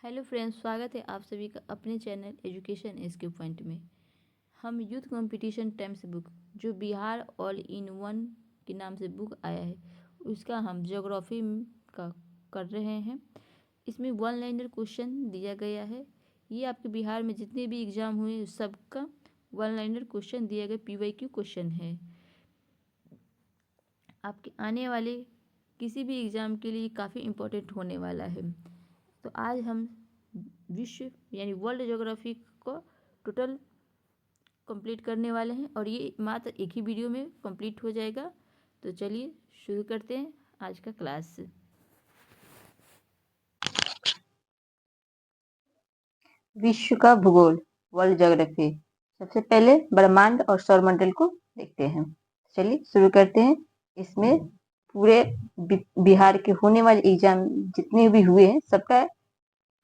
Hello friends, स्वागत है आप सभी का अपने चैनल एजुकेशन एसके पॉइंट में। हम यूथ कंपटीशन टाइम्स बुक जो बिहार ऑल इन वन के नाम से बुक आया है उसका हम ज्योग्राफी का कर रहे हैं। इसमें वन लाइनर क्वेश्चन दिया गया है। ये आपके बिहार में जितने भी एग्ज़ाम हुए सबका वन लाइनर क्वेश्चन दिया गया PYQ क्वेश्चन है। आपके आने वाले किसी भी एग्ज़ाम के लिए काफ़ी इम्पोर्टेंट होने वाला है। तो आज हम विश्व यानी वर्ल्ड ज्योग्राफी को टोटल कंप्लीट करने वाले हैं और ये मात्र एक ही वीडियो में कंप्लीट हो जाएगा। तो चलिए शुरू करते हैं आज का क्लास। विश्व का भूगोल, वर्ल्ड ज्योग्राफी। सबसे पहले ब्रह्मांड और सौरमंडल को देखते हैं। चलिए शुरू करते हैं। इसमें पूरे बिहार के होने वाले एग्जाम जितने भी हुए हैं सबका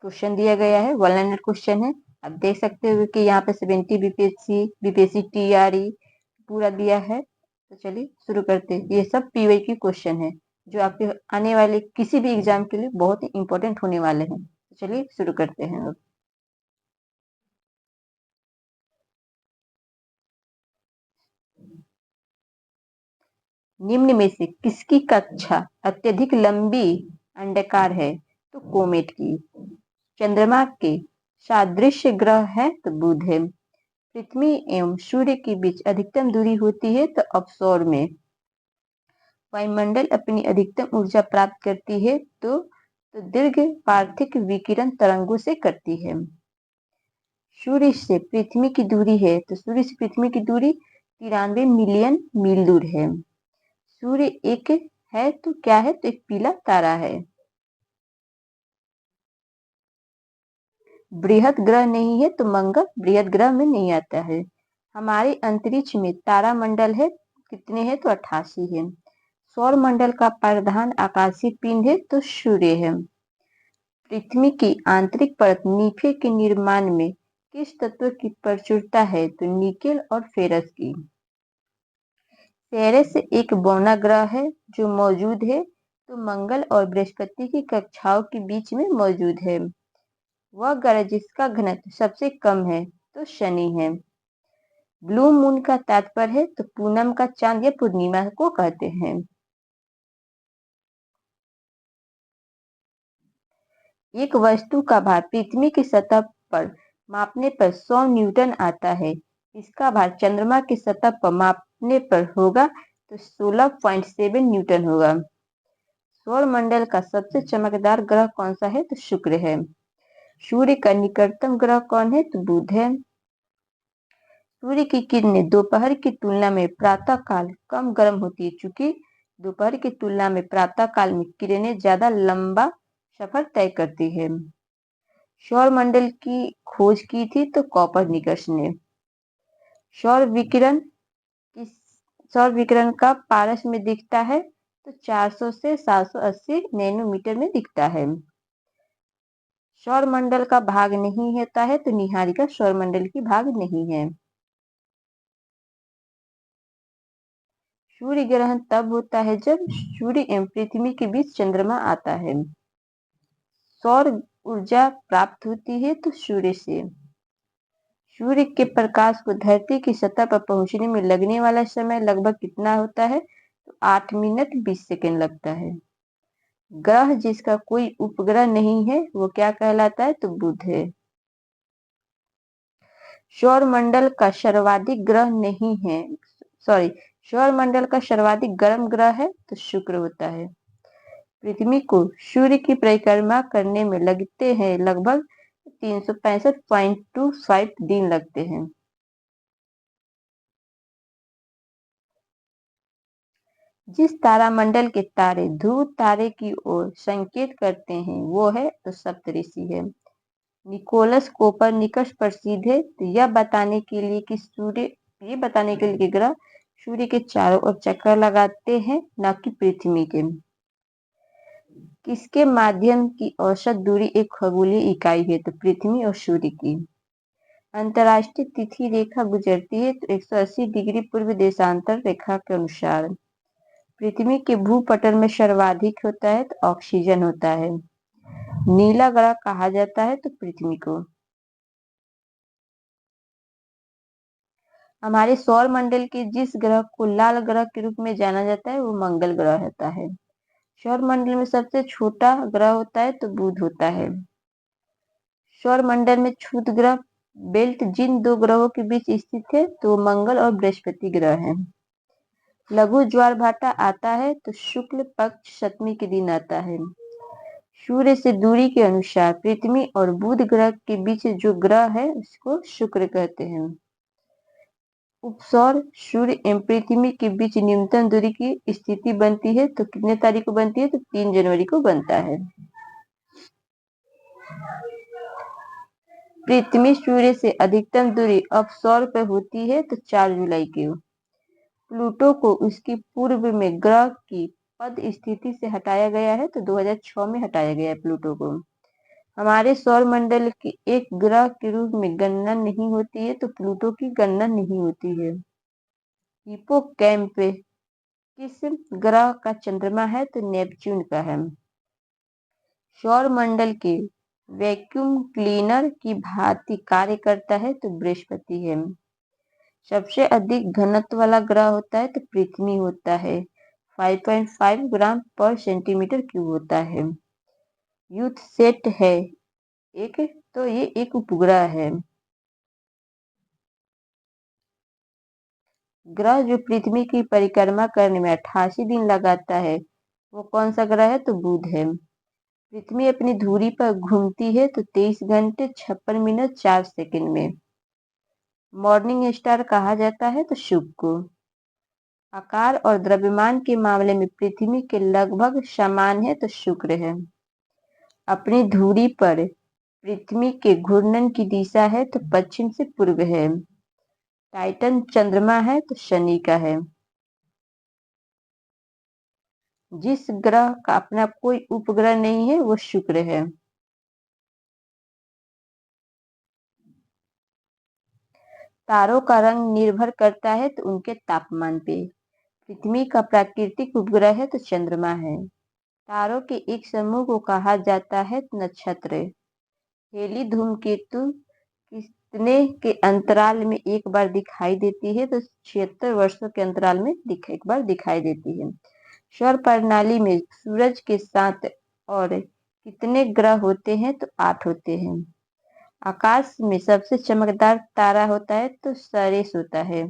क्वेश्चन दिया गया है, वन लाइनर क्वेश्चन है। आप देख सकते हो कि यहाँ पे 70 बीपीएससी TRE पूरा दिया है। तो चलिए शुरू करते हैं। ये सब PYQ क्वेश्चन है जो आपके आने वाले किसी भी एग्जाम के लिए बहुत ही इंपॉर्टेंट होने वाले हैं। तो चलिए शुरू करते हैं अब। निम्न में से किसकी कक्षा अत्यधिक लंबी अंडाकार है? तो कोमेट की। चंद्रमा के सादृश्य ग्रह है तो बुध है। पृथ्वी एवं सूर्य के बीच अधिकतम दूरी होती है तो अवसौर में। वायुमंडल अपनी अधिकतम ऊर्जा प्राप्त करती है तो दीर्घ पार्थिक विकिरण तरंगों से करती है। सूर्य से पृथ्वी की दूरी है तो सूर्य से पृथ्वी की दूरी 93 मिलियन मील दूर है। सूर्य एक है तो क्या है? तो एक पीला तारा है। बृहद ग्रह नहीं है तो मंगल बृहद ग्रह में नहीं आता है। हमारे अंतरिक्ष में तारा मंडल है कितने हैं? तो 88 है। सौर मंडल का प्रधान आकाशीय पिंड है तो सूर्य है। पृथ्वी की आंतरिक परत नीफे के निर्माण में किस तत्व की प्रचुरता है? तो निकेल और फेरस की। सेरेस एक बौना ग्रह है जो मौजूद है तो मंगल और बृहस्पति की कक्षाओं के बीच में मौजूद है। वह ग्रह जिसका घनत्व सबसे कम है तो शनि है। ब्लू मून का तात्पर्य है तो पूनम का चांद या पूर्णिमा को कहते हैं। एक वस्तु का भार पृथ्वी की सतह पर मापने पर 100 न्यूटन आता है। इसका भार चंद्रमा की सतह पर मापने पर होगा तो 16.7 न्यूटन होगा। सौर मंडल का सबसे चमकदार ग्रह कौन सा है? तो शुक्र है। सूर्य का निकटतम ग्रह कौन है? तो बुध है। सूर्य की किरणें दोपहर की तुलना में प्रातः काल कम गर्म होती है क्योंकि दोपहर की तुलना में प्रातः काल में किरणें ज्यादा लंबा सफर तय करती है। सौर मंडल की खोज की थी तो कोपरनिकस ने। सौर विकिरण किस सौर विकिरण का पारस में दिखता है तो 400 से 780 नैनोमीटर में दिखता है। सौर मंडल का भाग नहीं होता है तो निहारिका सौर मंडल की भाग नहीं है। सूर्य ग्रहण तब होता है जब सूर्य एवं पृथ्वी के बीच चंद्रमा आता है। सौर ऊर्जा प्राप्त होती है तो सूर्य से। सूर्य के प्रकाश को धरती की सतह पर पहुंचने में लगने वाला समय लगभग कितना होता है? तो 8 मिनट 20 सेकेंड लगता है। ग्रह जिसका कोई उपग्रह नहीं है वो क्या कहलाता है? तो बुध है। सौर मंडल का सर्वाधिक ग्रह नहीं है, सॉरी, सौर मंडल का सर्वाधिक गर्म ग्रह है तो शुक्र होता है। पृथ्वी को सूर्य की परिक्रमा करने में लगते हैं लगभग 365.25 दिन लगते हैं। जिस तारामंडल के तारे ध्रुव तारे की ओर संकेत करते हैं वो है तो सप्तऋषि है। निकोलस कोपरनिकस प्रसिद्ध है तो यह बताने के लिए कि ग्रह सूर्य के चारों ओर चक्कर लगाते हैं न कि पृथ्वी के। किसके माध्यम की औसत दूरी एक खगोलीय इकाई है? तो पृथ्वी और सूर्य की। अंतरराष्ट्रीय तिथि रेखा गुजरती है तो 180 डिग्री पूर्व देशांतर रेखा के अनुसार। पृथ्वी के भूपटल में सर्वाधिक होता है तो ऑक्सीजन होता है। नीला ग्रह कहा जाता है तो पृथ्वी को। हमारे सौर मंडल के जिस ग्रह को लाल ग्रह के रूप में जाना जाता है वो मंगल ग्रह होता है। सौर मंडल में सबसे छोटा ग्रह होता है तो बुध होता है। सौर मंडल में क्षुद्र ग्रह बेल्ट जिन दो ग्रहों के बीच स्थित है तो मंगल और बृहस्पति ग्रह है। लघु ज्वार भाटा आता है तो शुक्ल पक्ष सप्तमी के दिन आता है। सूर्य से दूरी के अनुसार पृथ्वी और बुध ग्रह के बीच जो ग्रह है उसको शुक्र कहते हैं। उपसौर सूर्य एवं पृथ्वी के बीच न्यूनतम दूरी की स्थिति बनती है तो कितने तारीख को बनती है तो 3 जनवरी को बनता है। पृथ्वी सूर्य से अधिकतम दूरी अपसौर पर होती है तो 4 जुलाई को। प्लूटो को उसकी पूर्व में ग्रह की पद स्थिति से हटाया गया है तो 2006 में हटाया गया है प्लूटो को। हमारे सौर मंडल के एक ग्रह के रूप में गणना नहीं होती है तो प्लूटो की गणना नहीं होती है। हिप्पोकैम्प किस ग्रह का चंद्रमा है तो नेपच्यून का है। सौर मंडल के वैक्यूम क्लीनर की भांति कार्य करता है तो बृहस्पति है। सबसे अधिक घनत्व वाला ग्रह होता है तो पृथ्वी होता है। 5.5 ग्राम पर सेंटीमीटर क्यूब होता है। यूथ सेट है एक तो ये एक उपग्रह है। ग्रह जो पृथ्वी की परिक्रमा करने में 88 दिन लगाता है वो कौन सा ग्रह है तो बुध है। पृथ्वी अपनी धुरी पर घूमती है तो 23 घंटे 56 मिनट 4 सेकंड में। मॉर्निंग स्टार कहा जाता है तो शुक्र को। आकार और द्रव्यमान के मामले में पृथ्वी के लगभग समान है तो शुक्र है। अपनी धुरी पर पृथ्वी के घूर्णन की दिशा है तो पश्चिम से पूर्व है। टाइटन चंद्रमा है तो शनि का है। जिस ग्रह का अपना कोई उपग्रह नहीं है वो शुक्र है। तारों का रंग निर्भर करता है तो उनके तापमान पे। पृथ्वी का प्राकृतिक उपग्रह है तो चंद्रमा है। तारों के एक समूह को कहा जाता है नक्षत्र। हेली धूमकेतु कितने के अंतराल में एक बार दिखाई देती है तो 76 वर्षों के अंतराल में एक बार दिखाई देती है। सौर प्रणाली में सूरज के साथ और कितने ग्रह होते हैं तो 8 होते हैं। आकाश में सबसे चमकदार तारा होता है तो सरेस होता है।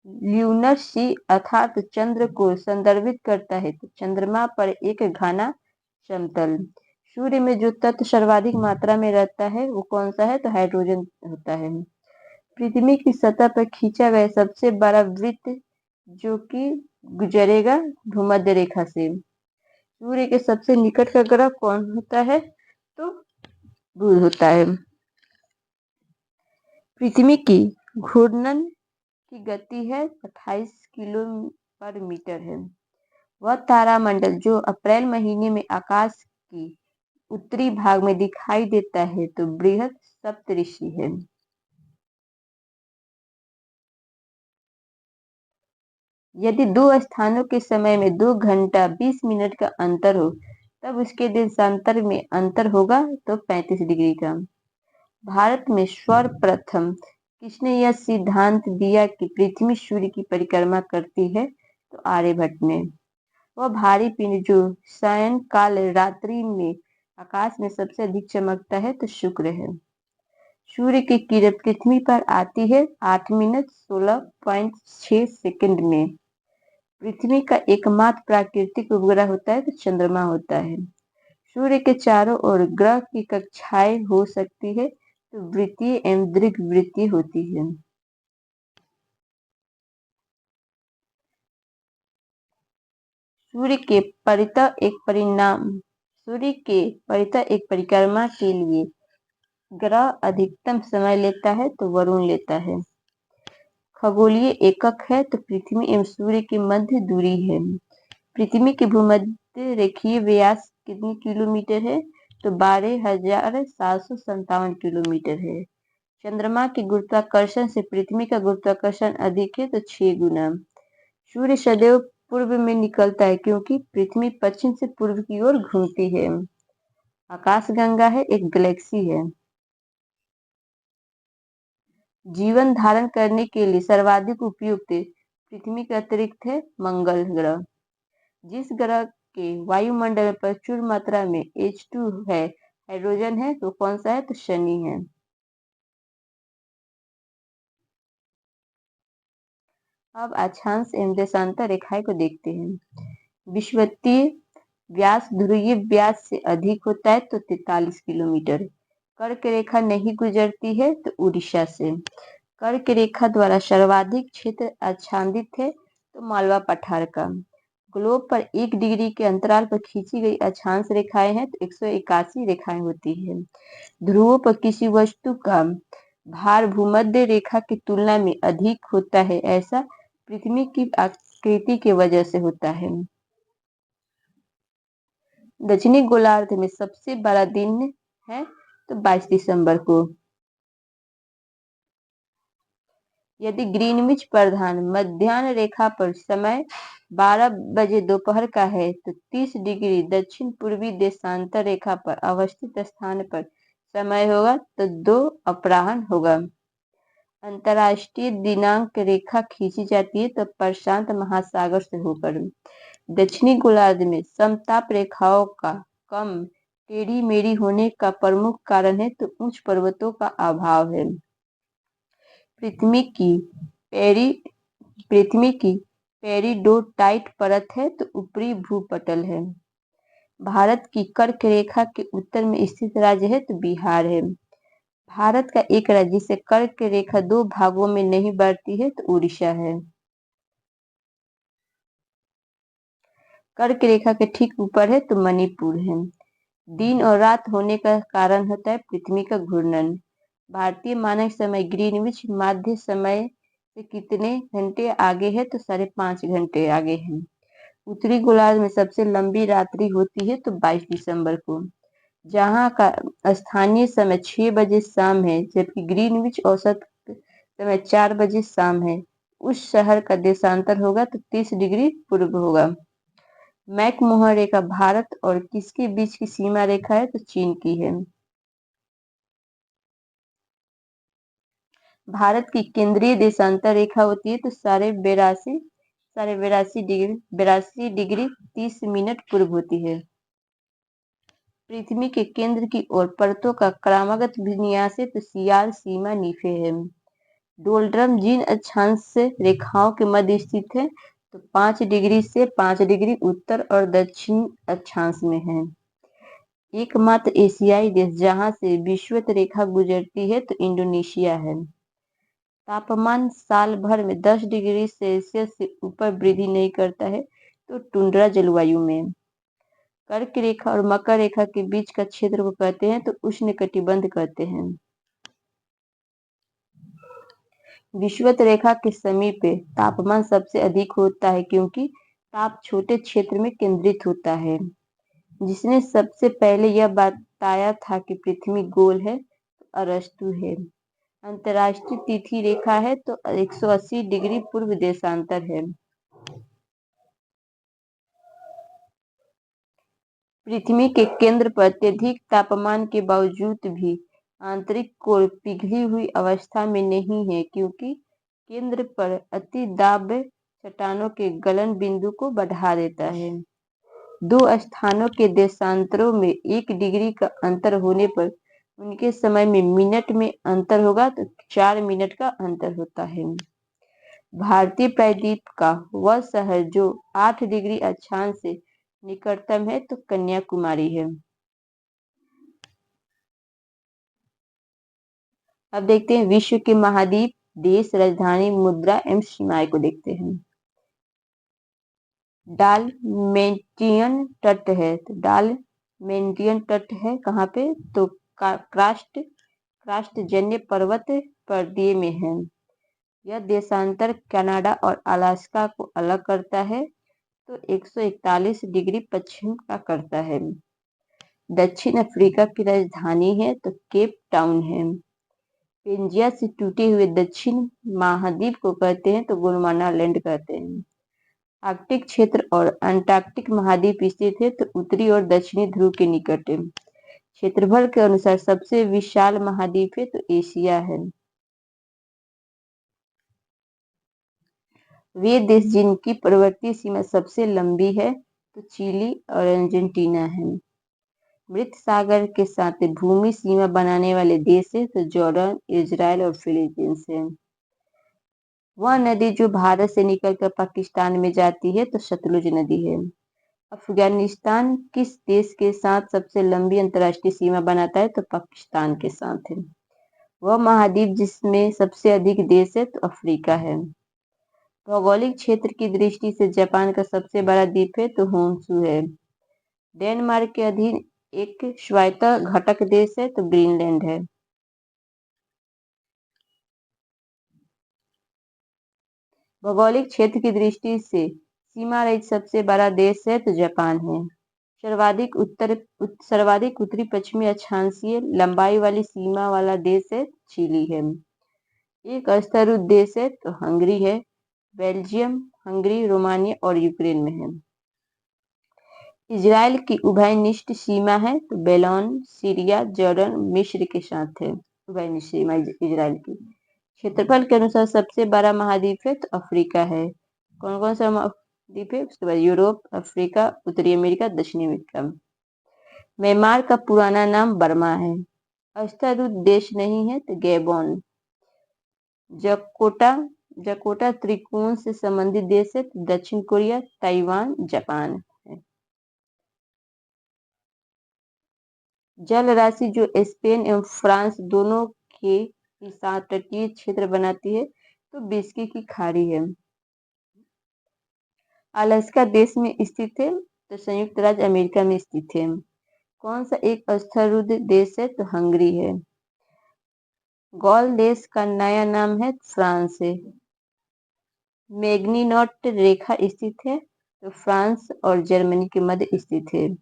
ल्यूनर सी अर्थात चंद्र को संदर्भित करता है तो चंद्रमा पर एक घना समतल। सूर्य में जो तत्व सर्वाधिक मात्रा में रहता है वो कौन सा है तो हाइड्रोजन होता है। पृथ्वी की सतह पर खींचा गया सबसे बड़ा वृत्त जो कि गुजरेगा भूमध्य रेखा से। सूर्य के सबसे निकट का ग्रह कौन होता है तो बुध होता है। पृथ्वी की घूर्णन की गति है 28 किलो पर मीटर है। वह तारामंडल जो अप्रैल महीने में आकाश की उत्तरी भाग में दिखाई देता है तो बृहत सप्तऋषि है। यदि दो स्थानों के समय में 2 घंटा 20 मिनट का अंतर हो तब उसके देशांतर में अंतर होगा तो 35 डिग्री का। भारत में सर्वप्रथम किसने यह सिद्धांत दिया कि पृथ्वी सूर्य की परिक्रमा करती है तो आर्यभट्ट ने। वह भारी पिंड जो सायंकाल रात्रि में आकाश में सबसे अधिक चमकता है तो शुक्र है। सूर्य की किरण पृथ्वी पर आती है 8 मिनट 16.6 सेकंड में। पृथ्वी का एकमात्र प्राकृतिक उपग्रह होता है तो चंद्रमा होता है। सूर्य के चारों ओर ग्रह की कक्षाएं हो सकती है तो वृत्तीय एवं दीर्घवृत्तीय होती है। सूर्य के परितः एक परिक्रमा के लिए ग्रह अधिकतम समय लेता है तो वरुण लेता है। खगोलीय एकक है तो पृथ्वी एवं सूर्य की मध्य दूरी है। पृथ्वी की भूमध्य रेखीय व्यास कितनी किलोमीटर है तो 12,757 किलोमीटर है। चंद्रमा के गुरुत्वाकर्षण से पृथ्वी का गुरुत्वाकर्षण अधिक है तो 6 गुना। सूर्य सदैव पूर्व में निकलता है क्योंकि पृथ्वी पश्चिम से पूर्व की ओर घूमती है। आकाशगंगा है एक गैलेक्सी है। जीवन धारण करने के लिए सर्वाधिक उपयुक्त पृथ्वी के अतिरिक्त है मंगल ग्रह। जिस ग्रह के वायुमंडल में प्रचुर मात्रा में H2 है, हाइड्रोजन है, तो कौन सा है? तो शनि है। अब अक्षांश एवं देशांतर रेखाएं को देखते हैं। विषुवतीय व्यास ध्रुवीय व्यास से अधिक होता है तो 43 किलोमीटर। कर्क रेखा नहीं गुजरती है तो उड़ीसा से। कर्क रेखा द्वारा सर्वाधिक क्षेत्र आच्छादित है तो मालवा पठार का। ग्लोब पर 1 डिग्री के अंतराल पर खींची गई अक्षांश रेखाएं हैं तो 181 रेखाएं होती है। ध्रुवों पर किसी वस्तु का भार भूमध्य रेखा की तुलना में अधिक होता है, ऐसा पृथ्वी की आकृति की वजह से होता है। दक्षिणी गोलार्ध में सबसे बड़ा दिन है तो 22 दिसंबर को। यदि ग्रीनविच प्रधान मध्याह्न रेखा पर समय 12 बजे दोपहर का है तो 30 डिग्री दक्षिण पूर्वी देशांतर रेखा पर अवस्थित स्थान पर समय होगा तो 2 अपराह्न होगा। अंतर्राष्ट्रीय दिनांक रेखा खींची जाती है तो प्रशांत महासागर से होकर। दक्षिणी गोलार्ध में समताप रेखाओं का कम टेढ़ी मेढ़ी होने का प्रमुख कारण है तो उच्च पर्वतों का अभाव है। पृथ्वी की पेरिडोटाइट परत है तो ऊपरी भूपटल है। भारत की कर्क रेखा के उत्तर में स्थित राज्य है तो बिहार है। भारत का एक राज्य जिसे कर्क रेखा 2 भागों में नहीं बढ़ती है तो उड़ीसा है। कर्क रेखा के ठीक ऊपर है तो मणिपुर है। दिन और रात होने का कारण होता है पृथ्वी का घूर्णन। भारतीय मानक समय ग्रीनविच माध्य समय से कितने घंटे आगे है तो 5.5 घंटे आगे है। उत्तरी गोलार्ध में सबसे लंबी रात्रि होती है तो 22 दिसंबर को, जहां का स्थानीय समय 6 बजे शाम है, जबकि ग्रीनविच औसत समय 4 बजे शाम है। उस शहर का देशांतर होगा तो 30 डिग्री पूर्व होगा। मैकमोहन रेखा भारत और किसके बीच की सीमा रेखा है तो चीन की है। भारत की केंद्रीय देशांतर रेखा होती है तो 82 डिग्री 30 मिनट पूर्व होती है। पृथ्वी के केंद्र की ओर परतों का क्रमागत विन्यास है तो सियाल सीमा नीफे है। डोलड्रम जिन अक्षांश रेखाओं के मध्य स्थित है तो 5 डिग्री से 5 डिग्री उत्तर और दक्षिण अक्षांश में है। एकमात्र एशियाई देश जहां से विषुवत रेखा गुजरती है तो इंडोनेशिया है। तापमान साल भर में 10 डिग्री सेल्सियस से ऊपर वृद्धि नहीं करता है तो टुंड्रा जलवायु में। कर्क रेखा और मकर रेखा के बीच का क्षेत्र को कहते हैं तो उष्णकटिबंध कहते हैं। विषुवत रेखा के समीप तापमान सबसे अधिक होता है क्योंकि ताप छोटे क्षेत्र में केंद्रित होता है। जिसने सबसे पहले यह बताया था कि पृथ्वी गोल है तो अरस्तु है। अंतर्राष्ट्रीय तिथि रेखा है तो 180 डिग्री पूर्व देशांतर है। पृथ्वी के केंद्र पर अत्यधिक तापमान के बावजूद भी आंतरिक कोर पिघली हुई अवस्था में नहीं है क्योंकि केंद्र पर अति दाब चट्टानों के गलन बिंदु को बढ़ा देता है। 2 स्थानों के देशांतरों में 1 डिग्री का अंतर होने पर उनके समय में मिनट में अंतर होगा तो 4 मिनट का अंतर होता है। भारतीय प्रायद्वीप का वह शहर जो 8 डिग्री अक्षांश से निकटतम है तो कन्याकुमारी है। अब देखते हैं विश्व के महाद्वीप, देश, राजधानी, मुद्रा एवं सीमाएं को देखते हैं। डालमेटियन तट है तो डालमेटियन तट है कहाँ पे तो क्रास्टजन्य पर्वत पर्दे में है। यह देशांतर कनाडा और अलास्का को अलग करता है तो 141 डिग्री पश्चिम का करता है। दक्षिण अफ्रीका की राजधानी है तो केप टाउन है। पेंजिया से टूटे हुए दक्षिण महाद्वीप को कहते हैं तो गोंडवाना लैंड कहते हैं। आर्कटिक क्षेत्र और अंटार्कटिक महाद्वीप स्थित है, तो उत्तरी और दक्षिणी ध्रुव के निकट है। क्षेत्रफल के अनुसार सबसे विशाल महाद्वीप है तो एशिया है। वे देश जिनकी पर्वतीय सीमा सबसे लंबी है तो चिली और अर्जेंटीना है। मृत सागर के साथ भूमि सीमा बनाने वाले देश है तो जॉर्डन, इजराइल और फिलीपींस है। वह नदी जो भारत से निकलकर पाकिस्तान में जाती है तो सतलुज नदी है। अफगानिस्तान किस देश के साथ सबसे लंबी अंतर्राष्ट्रीय सीमा बनाता है तो पाकिस्तान के साथ है। वह महाद्वीप जिसमें सबसे अधिक देश है तो अफ्रीका है। भौगोलिक क्षेत्र की दृष्टि से जापान का सबसे बड़ा द्वीप है तो होन्शु है। डेनमार्क के अधीन एक स्वायत्त घटक देश है तो ग्रीनलैंड है। भौगोलिक क्षेत्र की दृष्टि से सीमा रहित सबसे बड़ा देश है तो जापान है। सर्वाधिक उत्तरी पश्चिमी अक्षांशीय लंबाई वाली सीमा वाला देश है चिली है। एक अस्थायी देश है तो हंगरी है। बेल्जियम, हंगरी, रोमानिया और यूक्रेन में है। इजराइल की उभयनिष्ठ सीमा है तो बेलोन, सीरिया, जॉर्डन, मिस्र के साथ है उभयनिष्ठ सीमा इजराइल की। क्षेत्रफल के अनुसार सबसे बड़ा महाद्वीप है तो अफ्रीका है। कौन कौन सा महाद्वीप है उसके बाद यूरोप, अफ्रीका, उत्तरी अमेरिका, दक्षिणी अमेरिका। म्यांमार का पुराना नाम बर्मा है। अस्थायी देश नहीं है तो गैबोन। जकोटा त्रिकोण से संबंधित देश है तो दक्षिण कोरिया, ताइवान, जापान है। जल राशि जो स्पेन एवं फ्रांस दोनों के साथ तटीय क्षेत्र बनाती है तो बिस्की की खाड़ी है। अलास्का देश में स्थित है तो संयुक्त राज्य अमेरिका में स्थित है। कौन सा एक अस्थायी देश है तो हंगरी है। गॉल देश का नया नाम है फ्रांस है। मैग्नीनॉट रेखा स्थित है तो फ्रांस और जर्मनी के मध्य स्थित है।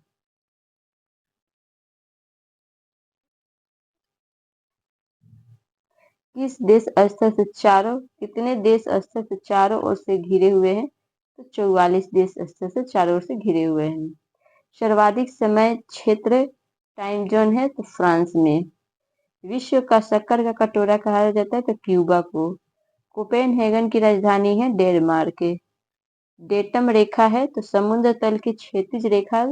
कितने देश अस्तर से चारों ओर से घिरे हुए हैं तो 44 देश अस्तर से चारों ओर से घिरे हुए हैं। सर्वाधिक समय क्षेत्र टाइम जोन है तो फ्रांस में। विश्व का शक्कर का कटोरा कहा जाता है तो क्यूबा को। कोपेनहेगन की राजधानी है डेनमार्क। डेटम रेखा है तो समुद्र तल की क्षैतिज रेखा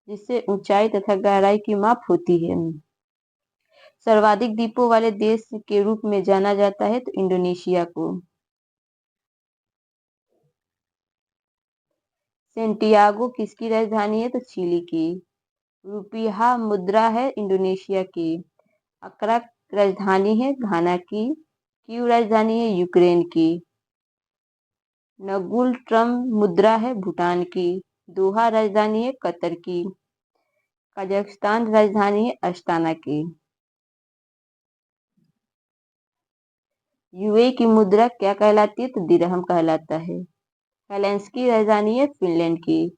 जिससे ऊंचाई तथा गहराई की माप होती है। सर्वाधिक द्वीपों वाले देश के रूप में जाना जाता है तो इंडोनेशिया को। सेंटियागो किसकी राजधानी है तो चिली की। रुपीहा मुद्रा है इंडोनेशिया की। अक्रा राजधानी है घाना की। क्यू राजधानी है यूक्रेन की। नगुल ट्रम मुद्रा है भूटान की। दोहा राजधानी है कतर की। कजाकिस्तान राजधानी है अस्ताना की। यूएई की मुद्रा क्या कहलाती है तो दिरहम कहलाता है। हेलेंस की राजधानी है फिनलैंड की।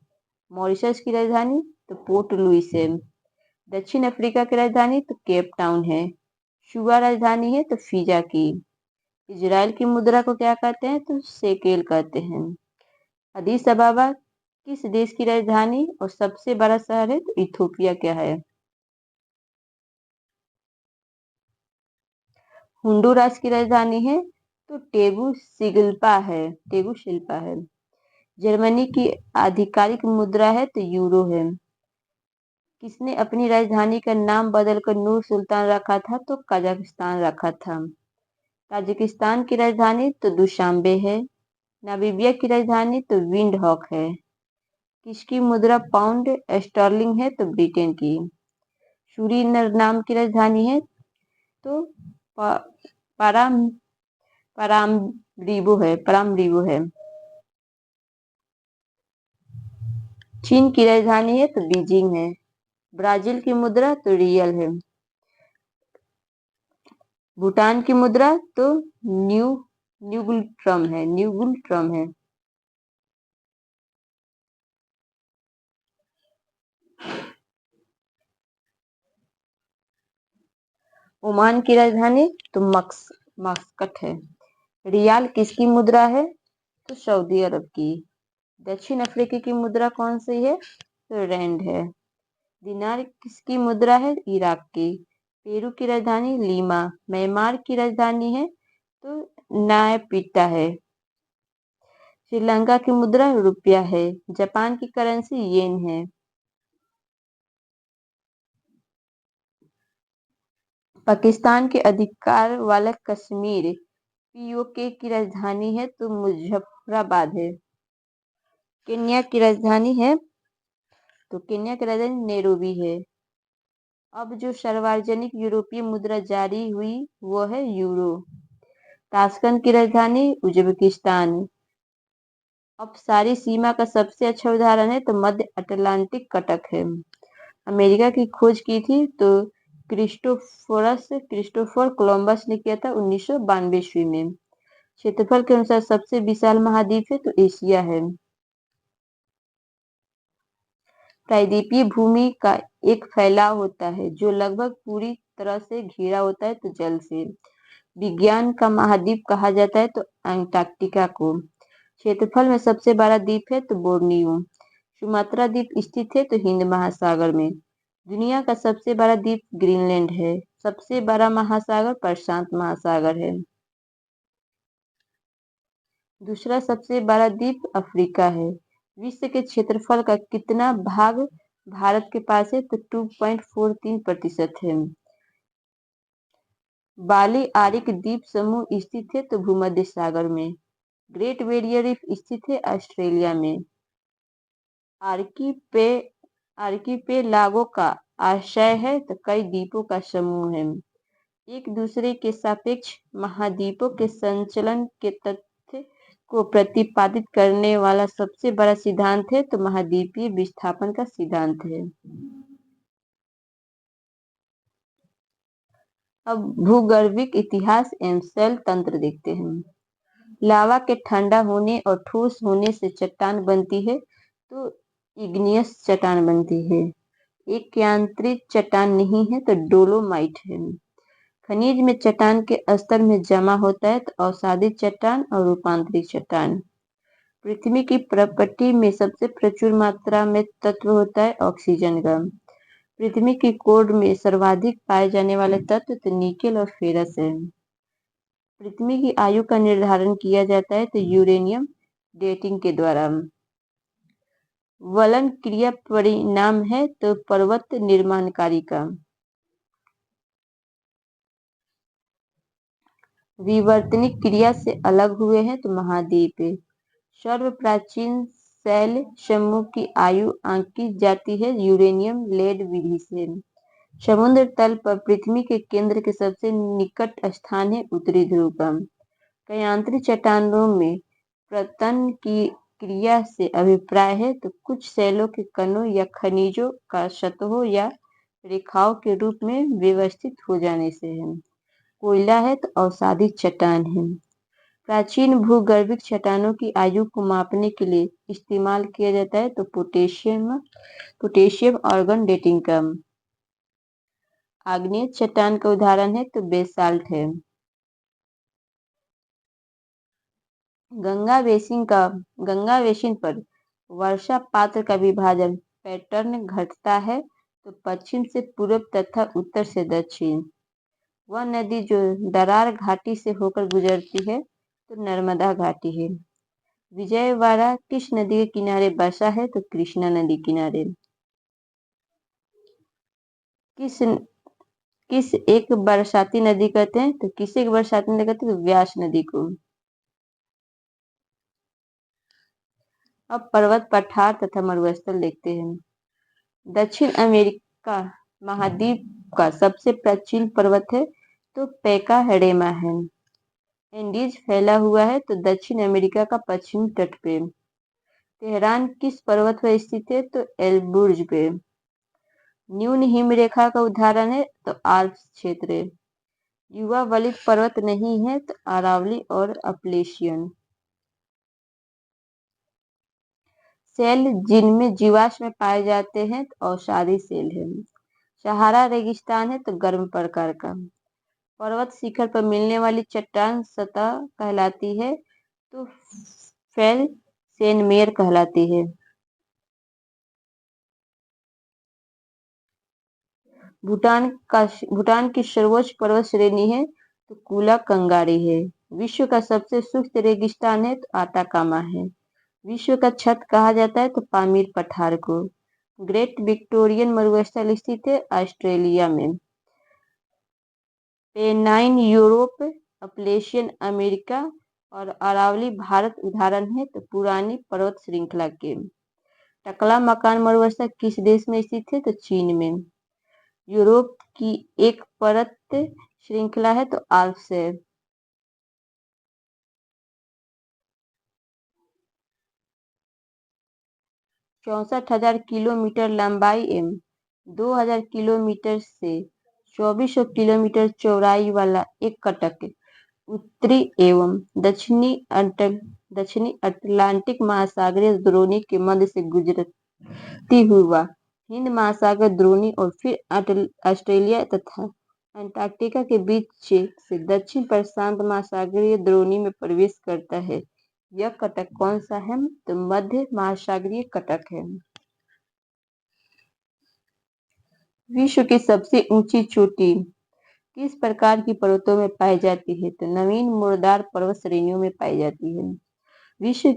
मॉरिशस की राजधानी तो पोर्ट लुइस है। दक्षिण अफ्रीका की राजधानी तो केप टाउन है। शुआ राजधानी है तो फीजा की। इजराइल की मुद्रा को क्या कहते हैं तो शेकेल कहते हैं। अदीस अबाबा किस देश की राजधानी और सबसे बड़ा शहर है तो इथोपिया क्या है। होंडुरास की राजधानी है तो टेगुसिगल्पा है। जर्मनी की आधिकारिक मुद्रा है तो यूरो है। किसने अपनी राजधानी का नाम बदलकर नूर सुल्तान रखा था तो कजाकिस्तान रखा था। ताजिकिस्तान की राजधानी तो दुशांबे है। नामीबिया की राजधानी तो विंडहॉक है। किसकी मुद्रा पाउंड स्टर्लिंग है तो ब्रिटेन की। सूरीनाम की राजधानी है तो पाराम परामरीबो है। चीन की राजधानी है तो बीजिंग है। ब्राजील की मुद्रा तो रियल है। भूटान की मुद्रा तो न्यूगुल ट्रम है। ओमान की राजधानी तो मस्कट है। रियाल किसकी मुद्रा है तो सऊदी अरब की। दक्षिण अफ्रीका की मुद्रा कौन सी है? तो रैंड है। दिनार किसकी मुद्रा है? इराक की। पेरू की राजधानी लीमा। म्यांमार की राजधानी है तो नायपीटा है। श्रीलंका की मुद्रा रुपया है। जापान की करेंसी येन है। पाकिस्तान के अधिकार वाला कश्मीर पीओके की राजधानी है तो मुजफ्फराबाद है। केन्या की राजधानी है तो केन्या की राजधानी नैरोबी है। अब जो सार्वजनिक यूरोपीय मुद्रा जारी हुई वो है यूरो। ताशकंद की राजधानी उज्बेकिस्तान। अब सारी सीमा का सबसे अच्छा उदाहरण है तो मध्य अटलांटिक कटक है। अमेरिका की खोज की थी तो क्रिस्टोफर कोलंबस ने किया था 1992 ईस्वी में। क्षेत्रफल के अनुसार सबसे विशाल महाद्वीप है तो एशिया है। प्रायद्वीपीय भूमि का एक फैलाव होता है जो लगभग पूरी तरह से घिरा होता है तो जल से। विज्ञान का महाद्वीप कहा जाता है तो अंटार्कटिका को। क्षेत्रफल में सबसे बड़ा द्वीप है तो बोर्नियो। सुमात्रा द्वीप स्थित है तो हिंद महासागर में। दुनिया का सबसे बड़ा द्वीप ग्रीनलैंड है। सबसे बड़ा महासागर प्रशांत महासागर है। दूसरा सबसे बड़ा द्वीप अफ्रीका है। विश्व के क्षेत्रफल का कितना भाग भारत के पास है तो 2.43% है। बाली आरिक द्वीप समूह स्थित है तो भूमध्य सागर में। ग्रेट बैरियर रीफ स्थित है ऑस्ट्रेलिया में। आर्कीपेलागो का आशय है तो कई द्वीपों का समूह है। एक दूसरे के सापेक्ष महाद्वीपों के संचलन के तथ्य को प्रतिपादित करने वाला सबसे बड़ा सिद्धांत है तो महाद्वीपीय विस्थापन का सिद्धांत है। अब भूगर्भिक इतिहास एवं शैल तंत्र देखते हैं। लावा के ठंडा होने और ठोस होने से चट्टान बनती है तो इग्नियस चट्टान बनती है। एक यांत्रिक चट्टान नहीं है तो डोलोमाइट है। खनिज में चट्टान के स्तर में जमा होता है तो अवसादी चट्टान और रूपांतरित चट्टान। पृथ्वी की प्रपट्टी में सबसे प्रचुर मात्रा में तत्व होता है ऑक्सीजन का। पृथ्वी की कोर में सर्वाधिक पाए जाने वाले तत्व तो निकेल और फेरस है। पृथ्वी की आयु का निर्धारण किया जाता है तो यूरेनियम डेटिंग के द्वारा। वलन क्रिया परिणाम है तो पर्वत निर्माणकारी का। विवर्तनिक क्रिया से अलग हुए हैं तो महाद्वीप। सर्व प्राचीन शैल समूह की आयु आंकी जाती है यूरेनियम लेड विधि से। समुद्र तल पर पृथ्वी के केंद्र के सबसे निकट स्थान है उत्तरी ध्रुव का। कयांत्री चट्टानों में पतन की क्रिया से अभिप्राय है तो कुछ शैलों के कणों या खनिजों का सतहों या रेखाओं के रूप में व्यवस्थित हो जाने से है। कोयला है तो अवसादी चट्टान है। प्राचीन भूगर्भिक चट्टानों की आयु को मापने के लिए इस्तेमाल किया जाता है तो पोटेशियम आर्गन डेटिंग का। आग्नेय चट्टान का उदाहरण है तो बेसाल्ट है। गंगा बेसिन पर वर्षा पात्र का विभाजन पैटर्न घटता है तो पश्चिम से पूर्व तथा उत्तर से दक्षिण। वह नदी जो दरार घाटी से होकर गुजरती है तो नर्मदा घाटी है। विजयवाड़ा किस नदी के किनारे बसा है तो कृष्णा नदी किनारे। किस एक बरसाती नदी कहते हैं तो किसे एक बरसाती नदी कहते हैं तो व्यास नदी को। अब पर्वत पठार तथा मरुस्थल देखते हैं। दक्षिण अमेरिका महाद्वीप का सबसे प्राचीन पर्वत है तो पैकाहेडेमा है। एंडीज फैला हुआ है तो दक्षिण अमेरिका का पश्चिमी तट पे। तेहरान किस पर्वत पर स्थित है तो एल्बुर्ज पे। न्यून हिमरेखा का उदाहरण है तो आल्प्स क्षेत्र। युवा वलित पर्वत नहीं है तो अरावली और अपलेशियन। सेल जिनमें जीवाश्म पाए जाते हैं तो औषधि सेल है। सहारा रेगिस्तान है तो गर्म प्रकार का। पर्वत शिखर पर मिलने वाली चट्टान सतह कहलाती है तो फेल सेनमेयर कहलाती है। भूटान की सर्वोच्च पर्वत श्रेणी है तो कुला कंगारी है। विश्व का सबसे शुष्क रेगिस्तान है तो आटाकामा है। विश्व का छत कहा जाता है तो पामीर पठार को। ग्रेट विक्टोरियन मरुस्थल स्थित है ऑस्ट्रेलिया में। पेनाइन यूरोप, अपलेशियन अमेरिका और अरावली भारत उदाहरण है तो पुरानी पर्वत श्रृंखला के। टकला मकान मरुस्थल किस देश में स्थित है तो चीन में। यूरोप की एक परत श्रृंखला है तो आल्प्स है। 64,000 किलोमीटर लंबाई एवं 2,000 किलोमीटर से 2,400 किलोमीटर चौड़ाई वाला एक कटक उत्तरी एवं दक्षिणी अटलांटिक महासागरीय द्रोणी के मध्य से गुजरती हुआ हिंद महासागर द्रोणी और फिर ऑस्ट्रेलिया तथा अंटार्कटिका के बीच से दक्षिण प्रशांत महासागरीय द्रोणी में प्रवेश करता है। यह कटक कौन सा है तो मध्य महासागरीय कटक है। विश्व की सबसे ऊंची चोटी किस प्रकार की पर्वतों में पाई जाती है तो नवीन मुर्दार पर्वत श्रेणियों में पाई जाती है। विश्व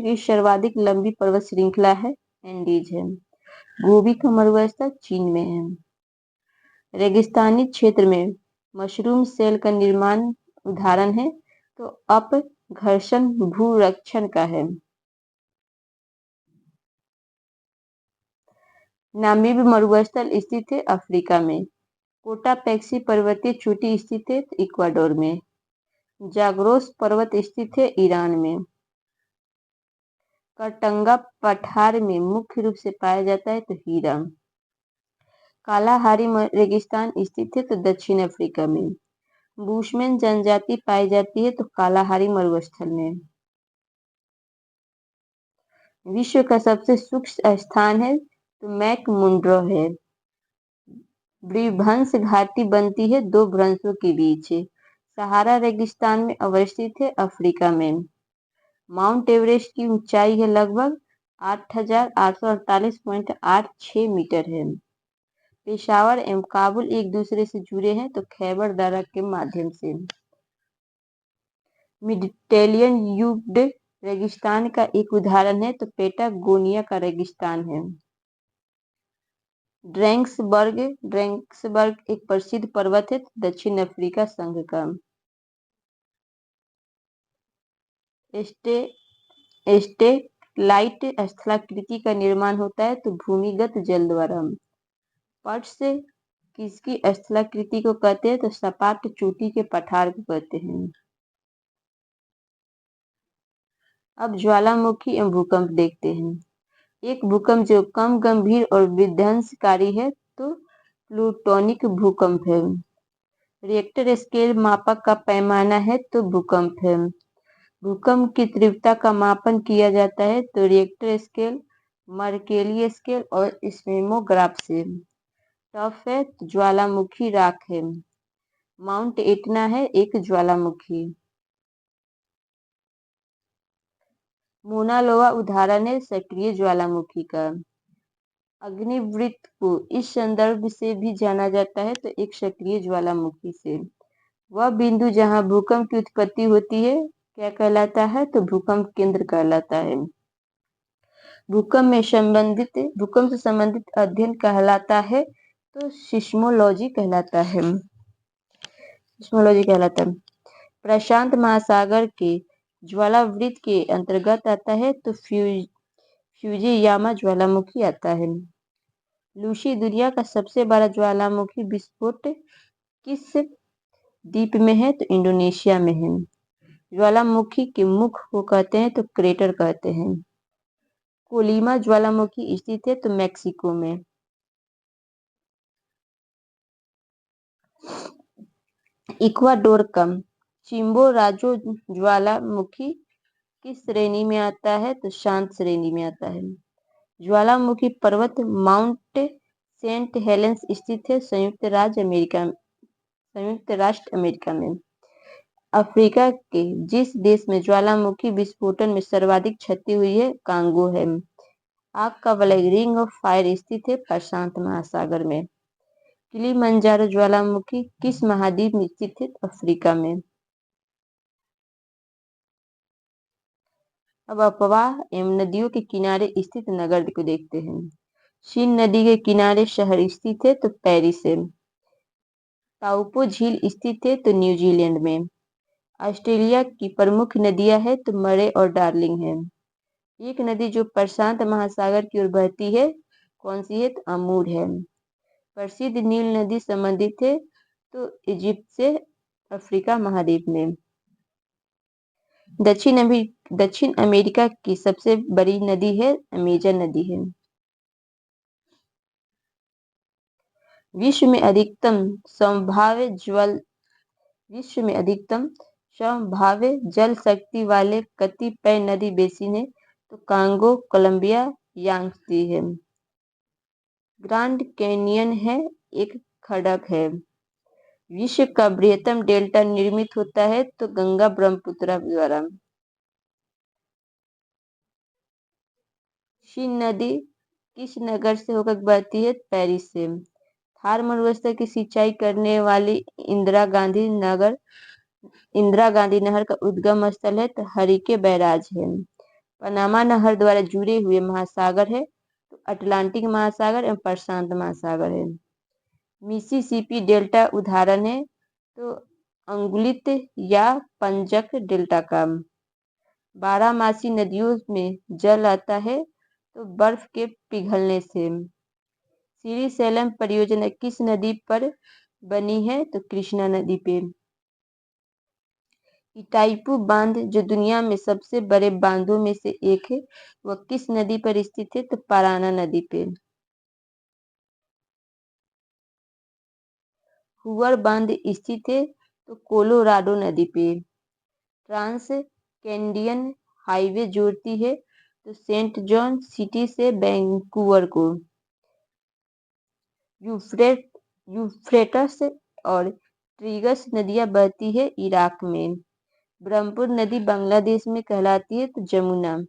की सर्वाधिक लंबी पर्वत श्रृंखला है एंडीज है। गोबी का मरुस्थल चीन में है। रेगिस्तानी क्षेत्र में मशरूम सेल का निर्माण उदाहरण है तो अपघर्षण भूरक्षण का है। नामीब मरुस्थल स्थित है अफ्रीका में। कोटापेक्सी पर्वतीय चोटी स्थित है इक्वाडोर में। जाग्रोस पर्वत स्थित है ईरान में। कटंगा पठार में मुख्य रूप से पाया जाता है तो हीरा। कालाहारी रेगिस्तान स्थित है तो दक्षिण अफ्रीका में। बुशमैन जनजाति पाई जाती है तो कालाहारी मरुस्थल में। विश्व का सबसे शुष्क स्थान है तो मैकमुंड्रो है। ब्रिभंस घाटी बनती है दो भ्रंशों के बीच। सहारा रेगिस्तान में अवस्थित है अफ्रीका में। माउंट एवरेस्ट की ऊंचाई है लगभग 8,848.86 मीटर है। पेशावर एवं काबुल एक दूसरे से जुड़े हैं तो खैबर दर्रा के माध्यम से। मेडिटेरियन युग्ड रेगिस्तान का एक उदाहरण है तो पेटागोनिया का रेगिस्तान है। ड्रैंक्सबर्ग एक प्रसिद्ध पर्वत है दक्षिण अफ्रीका संघ का। स्टेलाइट स्थलाकृति का निर्माण होता है तो भूमिगत जल द्वारा। पट्स किसकी स्थलाकृति को कहते हैं तो सपाट चोटी के पठार को कहते हैं। अब ज्वालामुखी एवं भूकंप देखते हैं। एक भूकंप जो कम गंभीर और विध्वंसकारी है तो प्लूटोनिक भूकंप है। रिएक्टर स्केल मापक का पैमाना है तो भूकंप है। भूकंप की तीव्रता का मापन किया जाता है तो रिएक्टर स्केल, मर्केली स्केल और स्पेक्ट्रोग्राफ से। टफ है तो ज्वालामुखी राख है। माउंट एटना है एक ज्वालामुखी। मोना लोआ उदाहरण है सक्रिय ज्वालामुखी का। अग्निवृत्त को इस संदर्भ से भी जाना जाता है तो एक सक्रिय ज्वालामुखी से। वह बिंदु जहां भूकंप की उत्पत्ति होती है क्या कहलाता है तो भूकंप केंद्र कहलाता है। भूकंप से संबंधित अध्ययन कहलाता है तो सिस्मोलॉजी कहलाता है। प्रशांत महासागर के ज्वालावृत्त के अंतर्गत आता है तो फ्यूजीयामा ज्वालामुखी आता है। लूसी दुनिया का सबसे बड़ा ज्वालामुखी विस्फोट किस द्वीप में है तो इंडोनेशिया में है। ज्वालामुखी के मुख को कहते हैं तो क्रेटर कहते हैं। कोलिमा ज्वालामुखी स्थित है तो मैक्सिको में। इक्वाडोर का चिम्बोराजो ज्वालामुखी किस श्रेणी में आता है तो शांत श्रेणी में आता है। ज्वालामुखी पर्वत माउंट सेंट हेलेंस स्थित है संयुक्त राष्ट्र अमेरिका में। अफ्रीका के जिस देश में ज्वालामुखी विस्फोटन में सर्वाधिक क्षति हुई है, कांगो है। आग का वलय रिंग ऑफ फायर स्थित है प्रशांत महासागर में। किलिमंजारो ज्वालामुखी किस महाद्वीप में स्थित है? अफ्रीका में। अब अफवाह एवं नदियों के किनारे स्थित नगर को देखते हैं। शीन नदी के किनारे शहर स्थित है तो पेरिस है। ताउपो झील स्थित है तो न्यूजीलैंड में। ऑस्ट्रेलिया की प्रमुख नदियां है तो मरे और डार्लिंग है। एक नदी जो प्रशांत महासागर की ओर बहती है, कौन सी है? तो अमूर है। प्रसिद्ध नील नदी संबंधित है तो इजिप्ट से अफ्रीका महाद्वीप में। दक्षिण अमेरिका की सबसे बड़ी नदी है अमेजन नदी है। विश्व में अधिकतम संभाव्य जल शक्ति वाले कतिपय नदी बेसिन है तो कांगो, कोलंबिया, यांगत्से है। ग्रांड कैनियन है एक खडक है। विश्व का बृहत्तम डेल्टा निर्मित होता है तो गंगा ब्रह्मपुत्र द्वारा। शीन नदी किस नगर से होकर बहती है? पेरिस से। थार मरुस्थल की सिंचाई करने वाली इंदिरा गांधी नहर का उद्गम स्थल है तो हरिके बैराज है। पनामा नहर द्वारा जुड़े हुए महासागर है तो अटलांटिक महासागर एवं प्रशांत महासागर है। मिसिसिपी डेल्टा उदाहरण है तो अंगुलित या पंजक डेल्टा का। बारहमासी नदियों में जल आता है तो बर्फ के पिघलने से। श्रीशैलम परियोजना किस नदी पर बनी है? तो कृष्णा नदी पे। इटाईपू बांध जो दुनिया में सबसे बड़े बांधों में से एक है, वह किस नदी पर स्थित है? तो पाराना नदी पे। हुअर बांध स्थित है तो कोलोराडो नदी पे। ट्रांस कैनेडियन हाईवे जोड़ती है तो सेंट जॉन सिटी से वैंकूवर को। यूफ्रेटस और टिग्रिस नदियां बहती है इराक में। ब्रह्मपुत्र नदी बांग्लादेश में कहलाती है तो जमुना।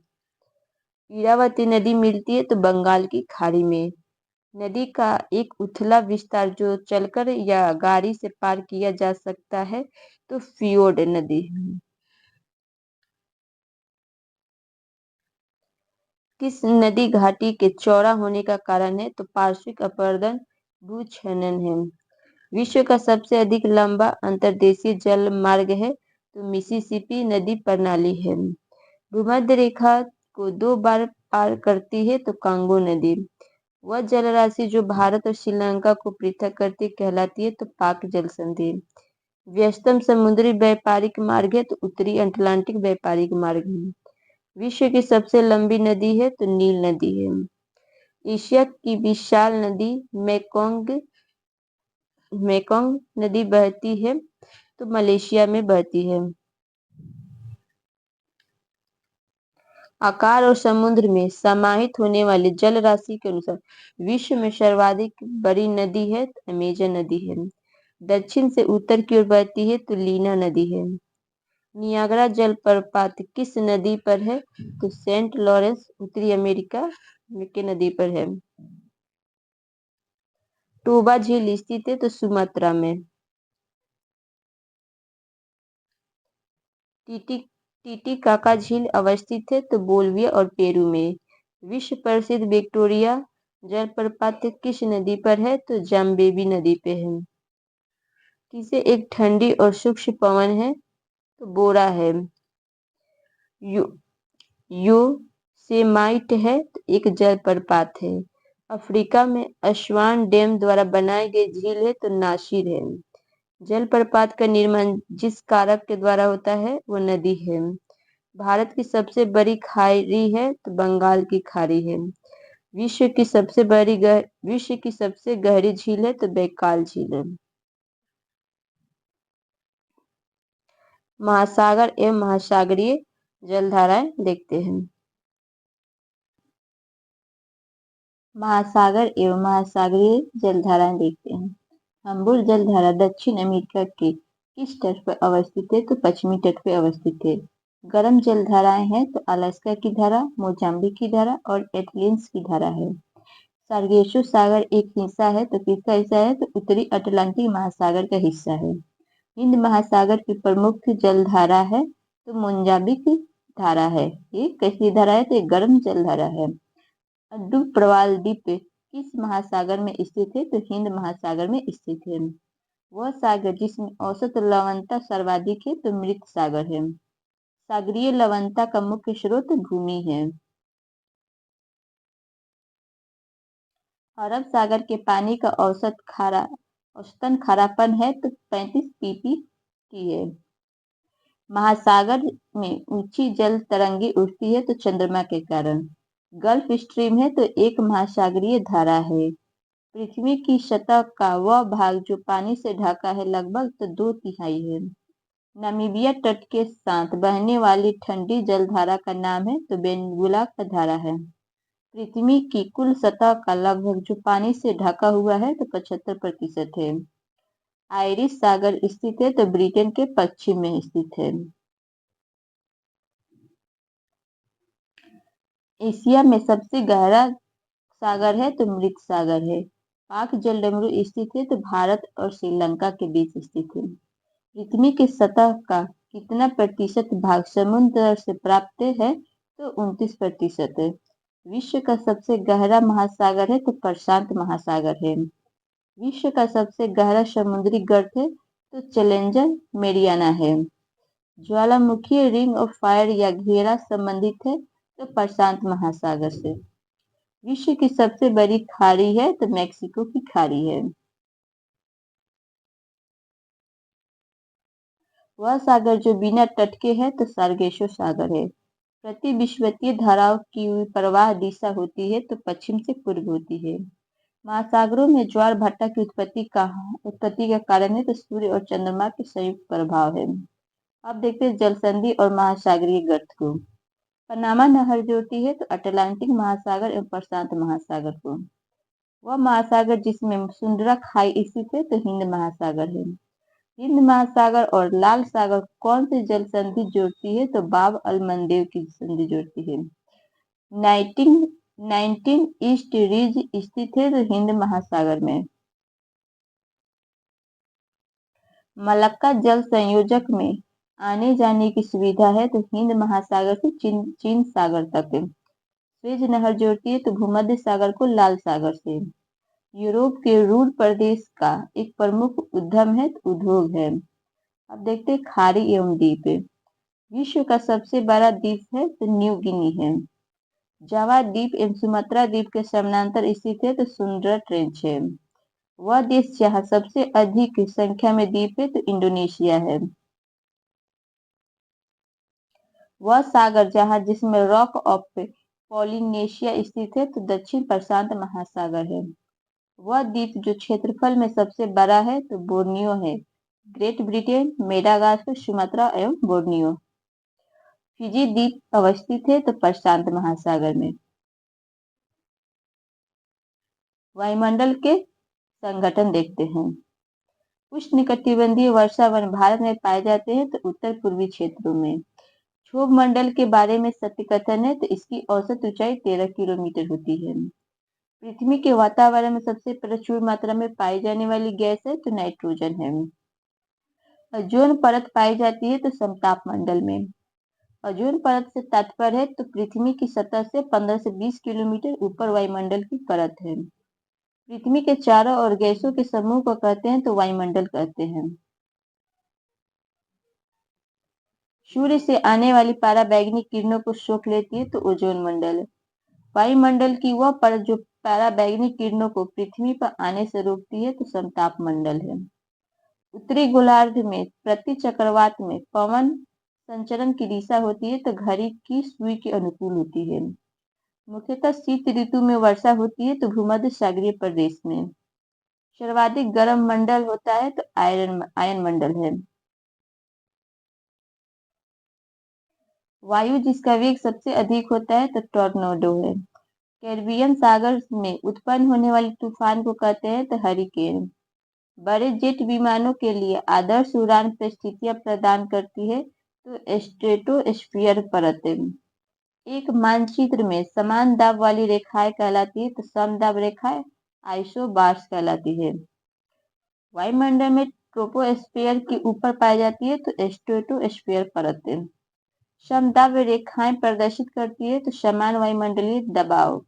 इरावती नदी मिलती है तो बंगाल की खाड़ी में। नदी का एक उथला विस्तार जो चलकर या गाड़ी से पार किया जा सकता है तो फियोर्ड नदी। किस नदी घाटी के चौड़ा होने का कारण है? तो पार्श्विक अपरदन भूक्षरण है। विश्व का सबसे अधिक लंबा अंतर्देशीय जल मार्ग है तो मिसिसिपी नदी प्रणाली है। भूमध्य रेखा को 2 बार पार करती है तो कांगो नदी। वह जलराशि जो भारत और श्रीलंका को पृथक करती कहलाती है तो पाक जल संधि। व्यस्तम समुद्री व्यापारिक मार्ग है तो उत्तरी अटलांटिक व्यापारिक मार्ग है। विश्व की सबसे लंबी नदी है तो नील नदी है। एशिया की विशाल नदी मेकोंग नदी बहती है तो मलेशिया में बहती है। आकार और समुद्र में समाहित होने वाली जल राशि के अनुसार विश्व में सर्वाधिक बड़ी नदी है तो अमेजन नदी है। दक्षिण से उत्तर की ओर बहती है तो लीना नदी है। नियाग्रा जलप्रपात किस नदी पर है? तो सेंट लॉरेंस उत्तरी अमेरिका के नदी पर है। टोबा झील स्थित है तो सुमात्रा में। टीटीकाका झील अवस्थित है तो बोलिविया और पेरू में। विश्व प्रसिद्ध विक्टोरिया जलप्रपात किस नदी पर है? तो जाम्बेबी नदी पे है। किसे एक ठंडी और सूक्ष्म पवन है? तो बोरा है। योसेमाइट है तो एक जलप्रपात है। अफ्रीका में अस्वान डैम द्वारा बनाई गई झील है तो नासिर है। जलप्रपात का निर्माण जिस कारक के द्वारा होता है वो नदी है। भारत की सबसे बड़ी खाड़ी है तो बंगाल की खाड़ी है। विश्व की सबसे गहरी झील है तो बैकाल झील है। महासागर एवं महासागरीय जलधाराएं देखते हैं। महासागर एवं महासागरीय जलधाराएं देखते हैं। हम्बुल जलधारा दक्षिण अमेरिका के किस तट पर अवस्थित है? तो पश्चिमी तट पर अवस्थित है। गर्म जलधाराएं हैं तो अलास्का की धारा, मोजाम्बिक की धारा और एथलिन्स की धारा है। सार्गेसो सागर एक हिस्सा है तो किसका हिस्सा है? तो उत्तरी अटलांटिक महासागर का हिस्सा है। हिंद महासागर की प्रमुख जलधारा है तो मोजाम्बिक धारा है। ये कैसी धारा है? तो एक गर्म जलधारा है। अड्डू प्रवाल द्वीप किस महासागर में स्थित है? तो हिंद महासागर में स्थित है। वह सागर जिसमें औसत लवणता सर्वाधिक है तो मृत सागर है। सागरीय लवणता का मुख्य स्रोत भूमि है। अरब सागर के पानी का औसतन खारापन है तो 35 ppT है। महासागर में ऊंची जल तरंगे उठती है तो चंद्रमा के कारण। गल्फ स्ट्रीम है तो एक महासागरीय धारा है। पृथ्वी की सतह का वह भाग जो पानी से ढका है लगभग तो 2/3 है। नामीबिया तट के साथ बहने वाली ठंडी जलधारा का नाम है तो बेंगुला का धारा है। पृथ्वी की कुल सतह का लगभग जो पानी से ढका हुआ है तो 75% है। आयरिश सागर स्थित है तो ब्रिटेन के पश्चिम में स्थित है। एशिया में सबसे गहरा सागर है तो मृत सागर है। पाक जलडमरू स्थित है तो भारत और श्रीलंका के बीच स्थित है। पृथ्वी की सतह का कितना प्रतिशत भाग समुद्र से प्राप्त है? तो 29% है। विश्व का सबसे गहरा महासागर है तो प्रशांत महासागर है। विश्व का सबसे गहरा समुद्री गर्त है तो चैलेंजर मेरियाना है। ज्वालामुखी रिंग ऑफ फायर या घेरा संबंधित है तो प्रशांत महासागर से। विश्व की सबसे बड़ी खाड़ी है तो मैक्सिको की खाड़ी है। वह सागर जो बिना तट के है तो सार्गेसो सागर है। प्रति विषुवतीय धाराओं की प्रवाह दिशा होती है तो पश्चिम से पूर्व होती है। महासागरों में ज्वार भाटा की उत्पत्ति का कारण है तो सूर्य और चंद्रमा के संयुक्त प्रभाव है। अब देखते हैं जल संधि और महासागरीय गर्त को। पनामा नहर जोड़ती है तो अटलांटिक महासागर एवं प्रशांत महासागर को। वह महासागर जिसमें सुंदरा खाई स्थित है तो हिंद महासागर है। हिंद महासागर और लाल सागर कौन सी जल संधि जोड़ती है? तो बाब अल मंदेव की संधि जोड़ती है। 19 ईस्ट रिज स्थित है तो हिंद महासागर में। मलक्का जल संयोजक में आने जाने की सुविधा है तो हिंद महासागर से चीन सागर तक। स्वेज नहर जोड़ती है तो भूमध्य सागर को लाल सागर से। यूरोप के रूर प्रदेश का एक प्रमुख उद्योग है। अब देखते हैं खाड़ी एवं द्वीप। विश्व का सबसे बड़ा द्वीप है तो न्यू गिनी है। जावा द्वीप एवं सुमात्रा द्वीप के समानांतर स्थित है तो सुंदरा ट्रेंच है। वह देश जहाँ सबसे अधिक संख्या में द्वीप है तो इंडोनेशिया है। वह सागर जिसमें रॉक ऑफ पॉलिनेशिया स्थित है तो दक्षिण प्रशांत महासागर है। वह द्वीप जो क्षेत्रफल में सबसे बड़ा है तो बोर्नियो है। ग्रेट ब्रिटेन, मेडागास्कर, सुमात्रा एवं बोर्नियो। फिजी द्वीप अवस्थित है तो प्रशांत महासागर में। वायुमंडल के संगठन देखते हैं। उष्णकटिबंधीय वर्षा वन भारत में पाए जाते हैं तो उत्तर पूर्वी क्षेत्रों में। क्षोभ मंडल के बारे में सत्य कथन है तो इसकी औसत ऊंचाई 13 किलोमीटर होती है। पृथ्वी के वातावरण में सबसे प्रचुर मात्रा में पाई जाने वाली गैस है तो नाइट्रोजन है। ओजोन परत पाई जाती है तो समताप मंडल में। ओजोन परत से तात्पर्य है तो पृथ्वी की सतह से 15 से 20 किलोमीटर ऊपर वायुमंडल की परत है। पृथ्वी के चारों ओर गैसों के समूह को कहते हैं तो वायुमंडल कहते हैं। सूर्य से आने वाली पराबैंगनी किरणों को सोख लेती है तो ओजोन मंडल। वायुमंडल की वह परत जो पराबैंगनी किरणों को पृथ्वी पर आने से रोकती है तो समताप मंडल है। उत्तरी गोलार्ध में प्रति चक्रवात में पवन संचरण की दिशा होती है तो घड़ी की सुई के अनुकूल होती है। मुख्यतः शीत ऋतु में वर्षा होती है तो भूमध्य सागरीय प्रदेश में। सर्वाधिक गर्म मंडल होता है तो आयन मंडल है। वायु जिसका वेग सबसे अधिक होता है तो टॉर्नेडो है। कैरिबियन सागर में उत्पन्न होने वाले तूफान को कहते हैं तो हरिकेन। बड़े जेट विमानों के लिए आदर्श उड़ान परिस्थितियां प्रदान करती है तो स्ट्रेटोस्फीयर परत एक मानचित्र में समान दाब वाली रेखाएं कहलाती है तो समदाब रेखाएं आइसोबार्स कहलाती है। वायुमंडल में ट्रोपोस्फीयर के ऊपर पाई जाती है तो स्ट्रेटोस्फीयर परत समदाब रेखाएं प्रदर्शित करती है तो समान वायुमंडलीय दबाव।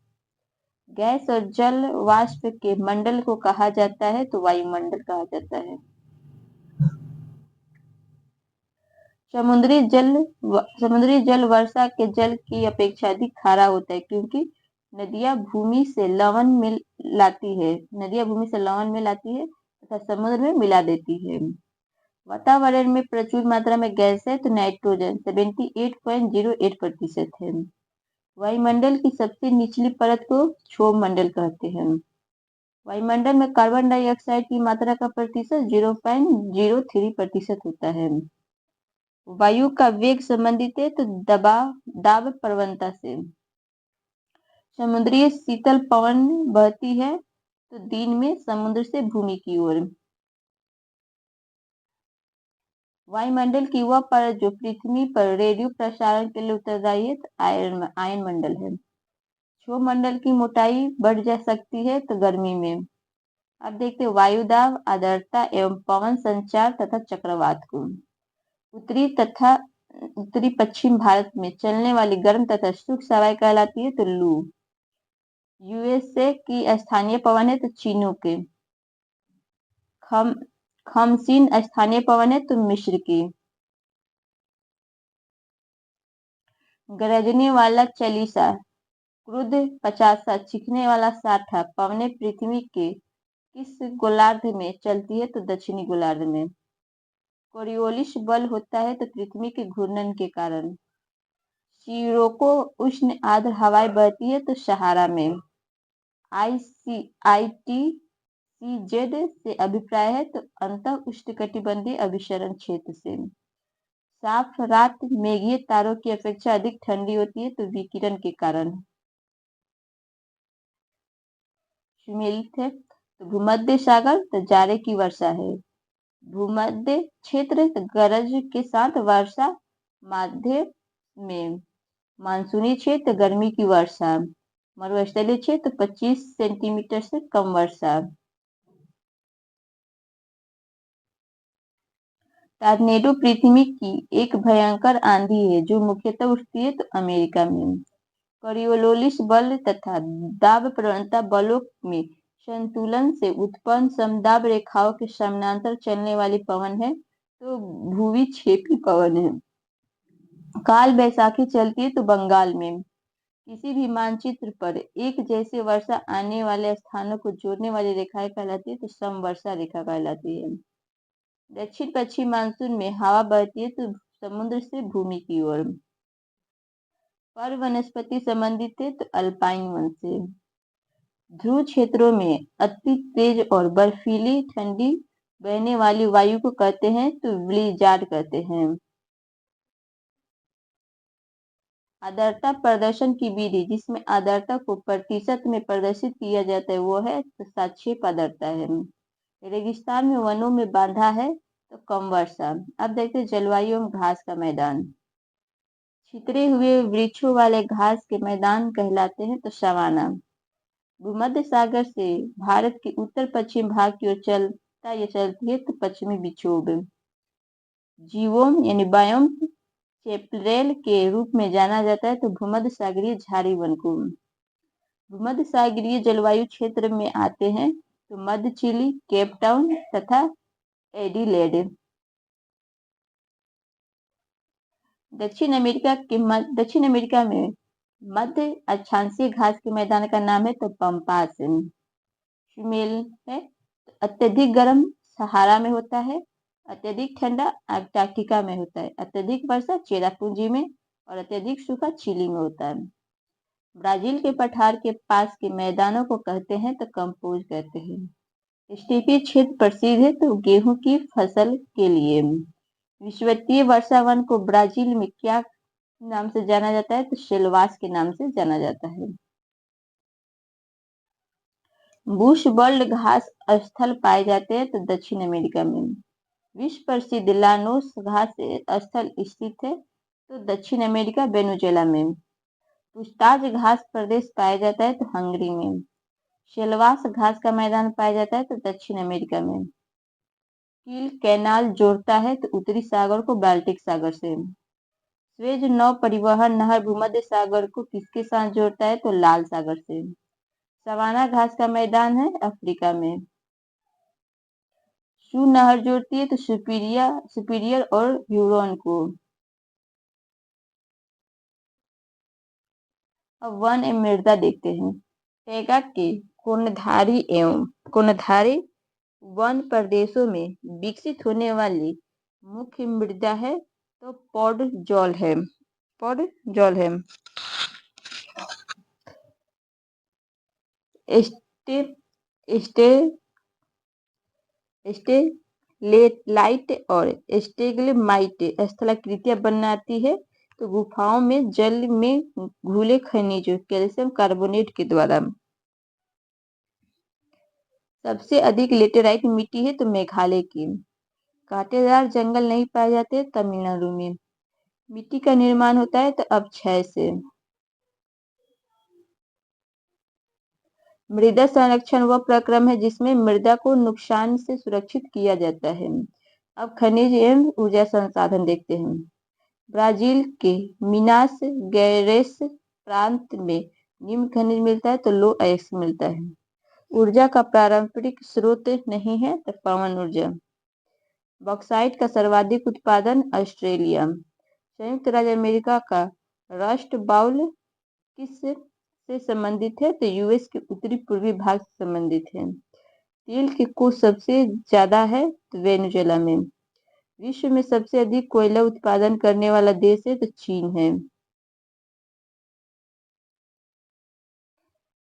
गैस और जल वाष्प के मंडल को कहा जाता है तो वायुमंडल कहा जाता है। समुद्री जल वर्षा के जल की अपेक्षा अधिक खारा होता है क्योंकि नदियां भूमि से लवण में लाती है तथा समुद्र में मिला देती है। वातावरण में प्रचुर मात्रा में गैस है तो नाइट्रोजन 78.08% है। वायुमंडल की सबसे निचली परत को क्षोभ मंडल कहते हैं। वायुमंडल में कार्बन डाइऑक्साइड की मात्रा का प्रतिशत 0.03% होता है। वायु का वेग संबंधित है तो दाब प्रवणता से। समुद्रीय शीतल पवन बहती है तो दिन में समुद्र से भूमि की ओर। वायुमंडल की वह परत जो पृथ्वी पर रेडियो प्रसारण के लिए उत्तरदायी है तो आयन मंडल है। क्षोभ मंडल की मोटाई बढ़ जा सकती है तो गर्मी में। अब देखते हैं वायुदाब, आर्द्रता एवं पवन संचार तथा चक्रवात को। उत्तरी पश्चिम भारत में चलने वाली गर्म तथा शुष्क हवाएं कहलाती है तो लू। यूएसए की स्थानीय पवन है तो चिनूक। खमसीन स्थानीय पवन है तो मिस्र की। गरजने वाला चलीसा, क्रुद्ध पचासा, चीखने वाला साठा पवनें पृथ्वी के किस गोलार्ध में चलती है तो दक्षिणी गोलार्ध में। कोरियोलिस बल होता है तो पृथ्वी के घूर्णन के कारण। शिरोको उष्ण आर्द्र हवाएं बहती है तो सहारा में। ITCZ से अभिप्राय है तो अंत उष्णकटिबंधीय अभिसरण क्षेत्र से। साफ रात मेघीय तारों की अपेक्षा अधिक ठंडी होती है तो विकिरण के कारण। सुमेलित है तो भूमध्य सागर तो जाड़े की वर्षा है। भूमध्य क्षेत्र तो गरज के साथ वर्षा। मध्य में मानसूनी क्षेत्र गर्मी की वर्षा। मरुस्थलीय क्षेत्र 25 सेंटीमीटर से कम वर्षा। टॉर्नेडो पृथ्वी की एक भयंकर आंधी है जो मुख्यतः उठती है तो अमेरिका में। कोरियोलिस बल तथा दाब प्रवणता बलों में संतुलन से उत्पन्न समदाब रेखाओं के समानांतर चलने वाली पवन है तो भूविक्षेपी पवन है। काल बैसाखी चलती है तो बंगाल में। किसी भी मानचित्र पर एक जैसे वर्षा आने वाले स्थानों को जोड़ने वाली रेखाएं कहलाती है तो समवर्षा रेखा कहलाती है। दक्षिण पश्चिम मानसून में हवा बहती है तो समुद्र से भूमि की ओर। पर वनस्पति संबंधित है तो अल्पाइन वन से। ध्रुव क्षेत्रों में अति तेज और बर्फीली ठंडी बहने वाली वायु को कहते हैं तो ब्लिजार्ड कहते हैं। आर्द्रता प्रदर्शन की विधि जिसमें आर्द्रता को प्रतिशत में प्रदर्शित किया जाता है वो है तो सापेक्ष आर्द्रता है। रेगिस्तान में वनों में बांधा है तो कम वर्षा। अब देखते हैं जलवायु एवं घास का मैदान। छितरे हुए वृक्षों वाले घास के मैदान कहलाते हैं तो सवाना। भूमध्य सागर से भारत के उत्तर पश्चिम भाग की ओर चलती है तो पश्चिमी विक्षोभ। जीवोम यानी बायोम चैपरेल के रूप में जाना जाता है तो भूमध्य सागरीय झाड़ी वन को। भूमध्य सागरीय जलवायु क्षेत्र में आते हैं तो मध्य चिली, केप टाउन तथा एडिलेड। दक्षिण अमेरिका में मध्य अक्षांशीय घास के मैदान का नाम है तो पम्पास। शिमेल है तो अत्यधिक गर्म सहारा में होता है। अत्यधिक ठंडा अंटार्कटिका में होता है। अत्यधिक वर्षा चेरापूंजी में और अत्यधिक सूखा चिली में होता है। ब्राजील के पठार के पास के मैदानों को कहते हैं तो कंपोज कहते हैं। स्टेपी क्षेत्र प्रसिद्ध है तो गेहूं की फसल के लिए। विषुवतीय वर्षावन को ब्राजील में क्या नाम से जाना जाता है तो शेलवास के नाम से जाना जाता है। बुश वर्ल्ड घास स्थल पाए जाते हैं तो दक्षिण अमेरिका में। विश्व प्रसिद्ध लानोस घास स्थल स्थित है तो दक्षिण अमेरिका वेनेजुएला में। पूछताछ घास प्रदेश पाया जाता है तो हंगरी में। शेलवास घास का मैदान पाया जाता है तो दक्षिण अमेरिका में। कील कैनाल जोड़ता है तो उत्तरी सागर को बाल्टिक सागर से। स्वेज नौ परिवहन नहर भूमध्य सागर को किसके साथ जोड़ता है तो लाल सागर से। सवाना घास का मैदान है अफ्रीका में। शू नहर जोड़ती है तो सुपीरियर और ह्यूरोन को। अब वन एवं मृदा देखते हैं। टैगा के कोणधारी वन प्रदेशों में विकसित होने वाली मुख्य मृदा है तो पॉडजोल है। स्टे स्टेलेलाइट और स्टेगमाइट स्थलाकृतियां बनाती है तो गुफाओं में जल में घुले खनिज कैल्शियम कार्बोनेट के द्वारा। सबसे अधिक लेटेराइट मिट्टी है तो मेघालय की। कांटेदार जंगल नहीं पाए जाते तमिलनाडु में। मिट्टी का निर्माण होता है तो अपक्षय से। मृदा संरक्षण वह प्रक्रम है जिसमें मृदा को नुकसान से सुरक्षित किया जाता है। अब खनिज एवं ऊर्जा संसाधन देखते हैं। ब्राजील के मिनास गेरेस प्रांत में निम्न खनिज मिलता है तो लो अयस्क मिलता है। ऊर्जा का पारंपरिक स्रोत नहीं है तो पवन ऊर्जा। बॉक्साइट का सर्वाधिक उत्पादन ऑस्ट्रेलिया। संयुक्त राज्य अमेरिका का रस्ट बाउल किस से संबंधित है तो यूएस के उत्तरी पूर्वी भाग से संबंधित है। तेल की खोज सबसे ज्यादा है तो वेनेजुएला में। विश्व में सबसे अधिक कोयला उत्पादन करने वाला देश है तो चीन है।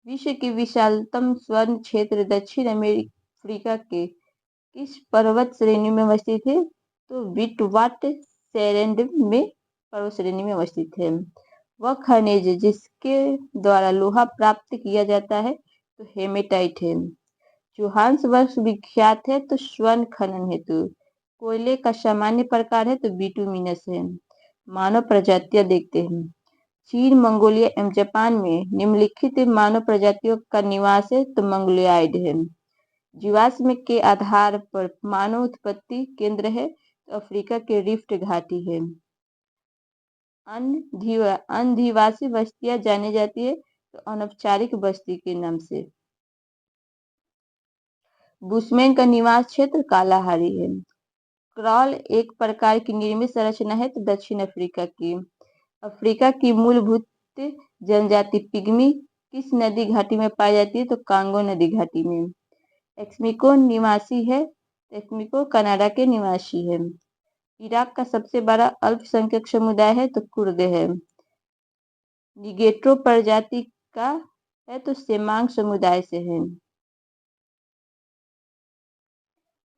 विश्व की विशालतम स्वर्ण क्षेत्र दक्षिण अफ्रीका के किस पर्वत श्रेणी में अवस्थित है तो विटवाट सेरेंड में पर्वत श्रेणी में अवस्थित है। वह खनिज जिसके द्वारा लोहा प्राप्त किया जाता है तो हेमेटाइट है। जोहान्सबर्ग विख्यात है तो स्वर्ण खनन हेतु। कोयले का सामान्य प्रकार है तो बिटुमिनस है। मानव प्रजातियां देखते हैं। चीन मंगोलिया एवं जापान में निम्नलिखित मानव प्रजातियों का निवास है तो मंगोलियाइड है। जीवाश्म के आधार पर मानव उत्पत्ति केंद्र है तो अफ्रीका के रिफ्ट घाटी है। अनधिवासी बस्तियां जानी जाती है तो अनौपचारिक बस्ती के नाम से। बुशमैन का निवास क्षेत्र कालाहारी है। क्रॉल एक प्रकार की निर्मित संरचना है तो दक्षिण अफ्रीका की। अफ्रीका की मूलभूत जनजाति पिग्मी किस नदी घाटी में पाई जाती है तो कांगो नदी घाटी में। एक्समिको निवासी है। एक्समिको कनाडा के निवासी है। इराक का सबसे बड़ा अल्पसंख्यक समुदाय है तो कुर्द है। निगेट्रो प्रजाति का है तो सेमांग समुदाय से है।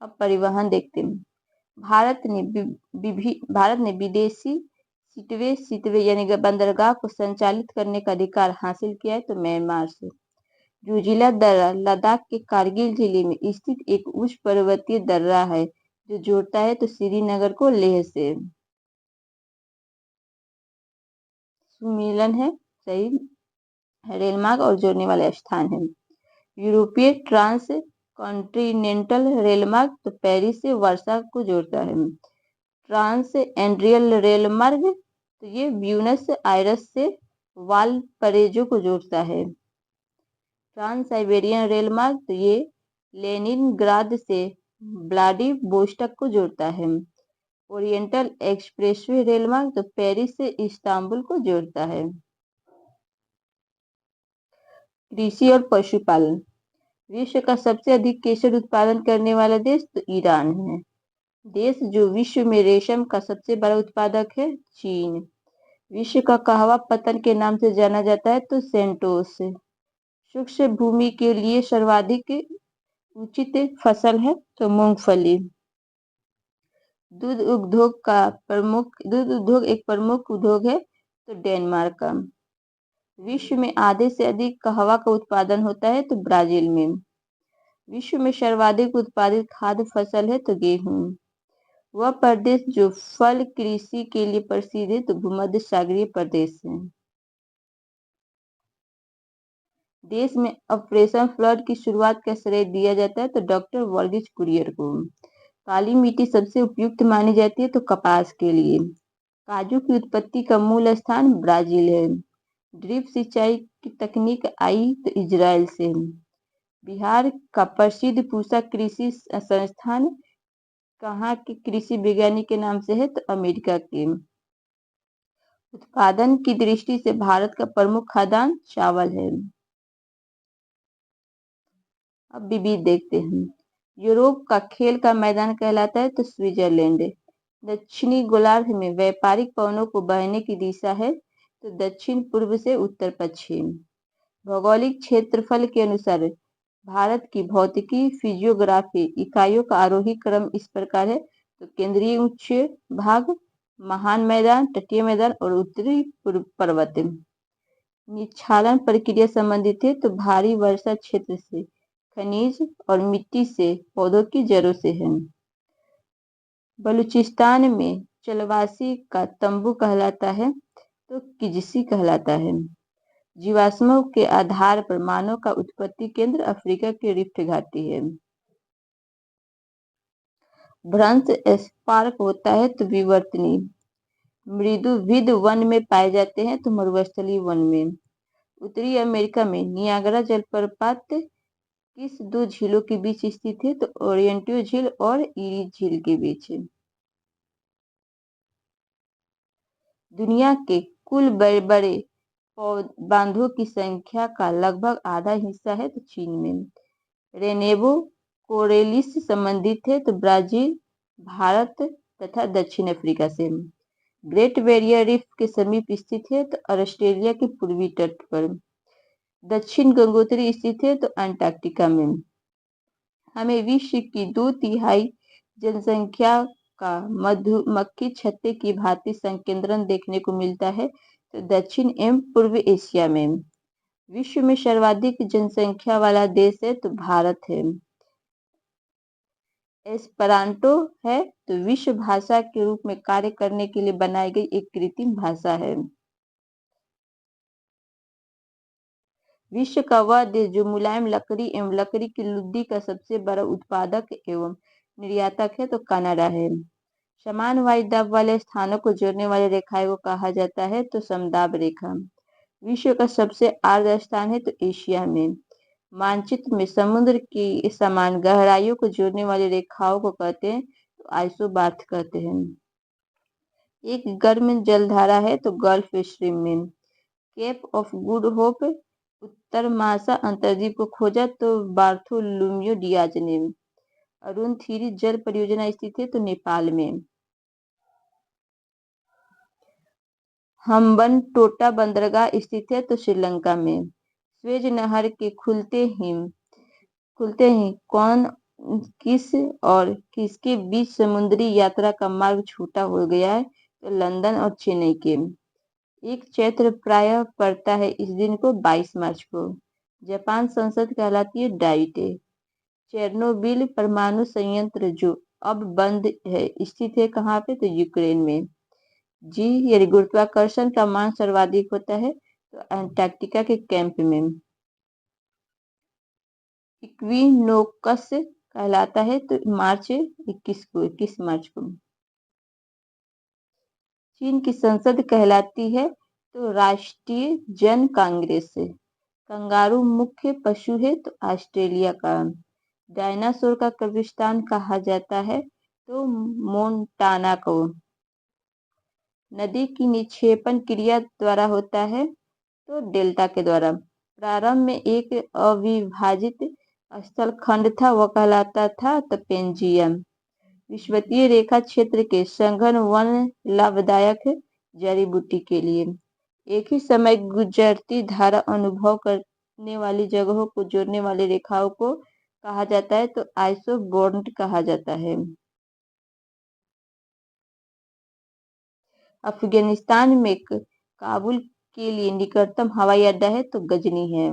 अब परिवहन देखते हैं। भारत ने विदेशी सीटवे यानी बंदरगाह को संचालित करने का अधिकार हासिल किया है तो म्यांमार से। जोजिला दर्रा लद्दाख के कारगिल जिले में स्थित एक उच्च पर्वतीय दर्रा है जो जोड़ता है तो श्रीनगर को लेह से। सुमिलन है सही रेलमार्ग और जोड़ने वाले स्थान है। यूरोपीय ट्रांस कॉन्टिनेंटल रेलमार्ग तो पेरिस से वर्सा को जोड़ता है। ट्रांस एंड्रियल रेलमार्ग तो ये ब्यूनस आयरस से वालपरेजो को जोड़ता है। ट्रांस साइबेरियन रेलमार्ग तो ये लेनिनग्राद से व्लादिवोस्टोक को जोड़ता है। ओरिएंटल एक्सप्रेसवे रेलमार्ग तो पेरिस से इस्तांबुल को जोड़ता है। कृषि और पशुपालन। विश्व का सबसे अधिक केसर उत्पादन करने वाला देश तो ईरान है। देश जो विश्व में रेशम का सबसे बड़ा उत्पादक है चीन। विश्व का कहवा पत्तन के नाम से जाना जाता है तो सेंटोस। शुष्क भूमि के लिए सर्वाधिक उचित फसल है तो मूंगफली। दूध उद्योग एक प्रमुख उद्योग है तो डेनमार्क का। विश्व में आधे से अधिक कहवा का उत्पादन होता है तो ब्राजील में। विश्व में सर्वाधिक उत्पादित खाद्य फसल है तो गेहूं। वह प्रदेश जो फल कृषि के लिए प्रसिद्ध है तो भूमध्य सागरीय प्रदेश है। देश में ऑपरेशन फ्लड की शुरुआत का श्रेय दिया जाता है तो डॉक्टर वर्गीज कुरियन को। काली मिट्टी सबसे उपयुक्त मानी जाती है तो कपास के लिए। काजू की उत्पत्ति का मूल स्थान ब्राजील है। ड्रिप सिंचाई की तकनीक आई तो इजराइल से। बिहार का प्रसिद्ध पूसा कृषि संस्थान कहाँ के कृषि वैज्ञानिक के नाम से है तो अमेरिका के। उत्पादन की दृष्टि से भारत का प्रमुख खाद्यान्न चावल है। अब विविध देखते हैं। यूरोप का खेल का मैदान कहलाता है तो स्विट्जरलैंड। दक्षिणी गोलार्ध में व्यापारिक पवनों को बहने की दिशा है तो दक्षिण पूर्व से उत्तर पश्चिम। भौगोलिक क्षेत्रफल के अनुसार भारत की भौतिकी फिजियोग्राफी इकाइयों का आरोही क्रम इस प्रकार है तो केंद्रीय उच्च भाग, महान मैदान, तटीय मैदान और उत्तरी पर्वत। निच्छालन प्रक्रिया संबंधित है तो भारी वर्षा क्षेत्र से, खनिज और मिट्टी से, पौधों की जड़ों से है। बलूचिस्तान में चलवासी का तंबू कहलाता है तो किजसी कहलाता है। जीवाश्मों के आधार पर मानव का उत्पत्ति केंद्र अफ्रीका की रिफ्ट घाटी है। भ्रंश स्पार्क होता है तो विवर्तनी। मृदुविद वन में पाए जाते हैं तो मरुस्थलीय वन में। उत्तरी अमेरिका में नियाग्रा जलप्रपात किस दो झीलों के बीच स्थित है तो ओरिएंटो झील और इरी झील के बीच। दुनिया के कुल बड़े बड़े बांधों की संख्या का लगभग आधा हिस्सा है तो चीन में। रेनेबो कोरेलिस संबंधित है तो ब्राजील, भारत तथा दक्षिण अफ्रीका से। ग्रेट बैरियर रीफ के समीप स्थित है तो ऑस्ट्रेलिया के पूर्वी तट पर। दक्षिण गंगोत्री स्थित है तो अंटार्कटिका में। हमें विश्व की 2/3 जनसंख्या का मधुमक्खी छत्ते की भांति संकेंद्रण देखने को मिलता है तो दक्षिण एवं पूर्व एशिया में। विश्व में सर्वाधिक जनसंख्या वाला देश है तो भारत है। एस्परांटो है तो विश्व भाषा के रूप में कार्य करने के लिए बनाई गई एक कृत्रिम भाषा है। विश्व का वह देश जो मुलायम लकड़ी एवं लकड़ी की लुगदी का सबसे बड़ा उत्पादक एवं निर्यातक है तो कनाडा है। समान वायुदाब वाले स्थानों को जोड़ने वाली रेखाएं को कहा जाता है तो समदाब रेखा। विश्व का सबसे आर्द्र स्थान है तो एशिया में। मानचित्र में समुद्र की समान गहराइयों को जोड़ने वाली रेखाओं को कहते हैं तो आइसोबार्थ कहते हैं। एक गर्म जलधारा है तो गल्फ स्ट्रीम में। केप ऑफ गुड होप उत्तर मासा अंतर्द्वीप को खोजा तो बार्थोलोम्यू डियाज ने। अरुण थ्री जल परियोजना स्थित है तो नेपाल में। हम्बनटोटा बंदरगाह स्थित है तो श्रीलंका में। स्वेज नहर के खुलते ही कौन किस और किसके बीच समुद्री यात्रा का मार्ग छूटा हो गया है तो लंदन और चेन्नई के। एक चैत्र प्रायः पड़ता है इस दिन को 22 मार्च को। जापान संसद कहलाती है डाइटे। चेरनोबिल परमाणु संयंत्र जो अब बंद है स्थित है कहाँ पे तो यूक्रेन में। जी यदि गुरुत्वाकर्षण का मान सर्वाधिक होता है तो अंटार्कटिका के कैंप में। इक्विनोक्स कहलाता है तो मार्च 21 मार्च को। चीन की संसद कहलाती है तो राष्ट्रीय जन कांग्रेस। कंगारू मुख्य पशु है तो ऑस्ट्रेलिया का। डायनासोर का कब्रिस्तान कहा जाता है तो मोन्टाना को। नदी की निक्षेपण क्रिया द्वारा होता है तो डेल्टा के द्वारा। प्रारंभ में एक अविभाजित स्थल खंड था वह कहलाता था तो पेंजियम। विषुवतीय रेखा क्षेत्र के सघन वन लाभदायक जड़ी बूटी के लिए। एक ही समय गुजरती धारा अनुभव करने वाली जगहों को जोड़ने वाली रेखाओं को कहा जाता है तो आइसोबॉर्न कहा जाता है। अफगानिस्तान में काबुल के लिए निकटतम हवाई अड्डा है तो गजनी है।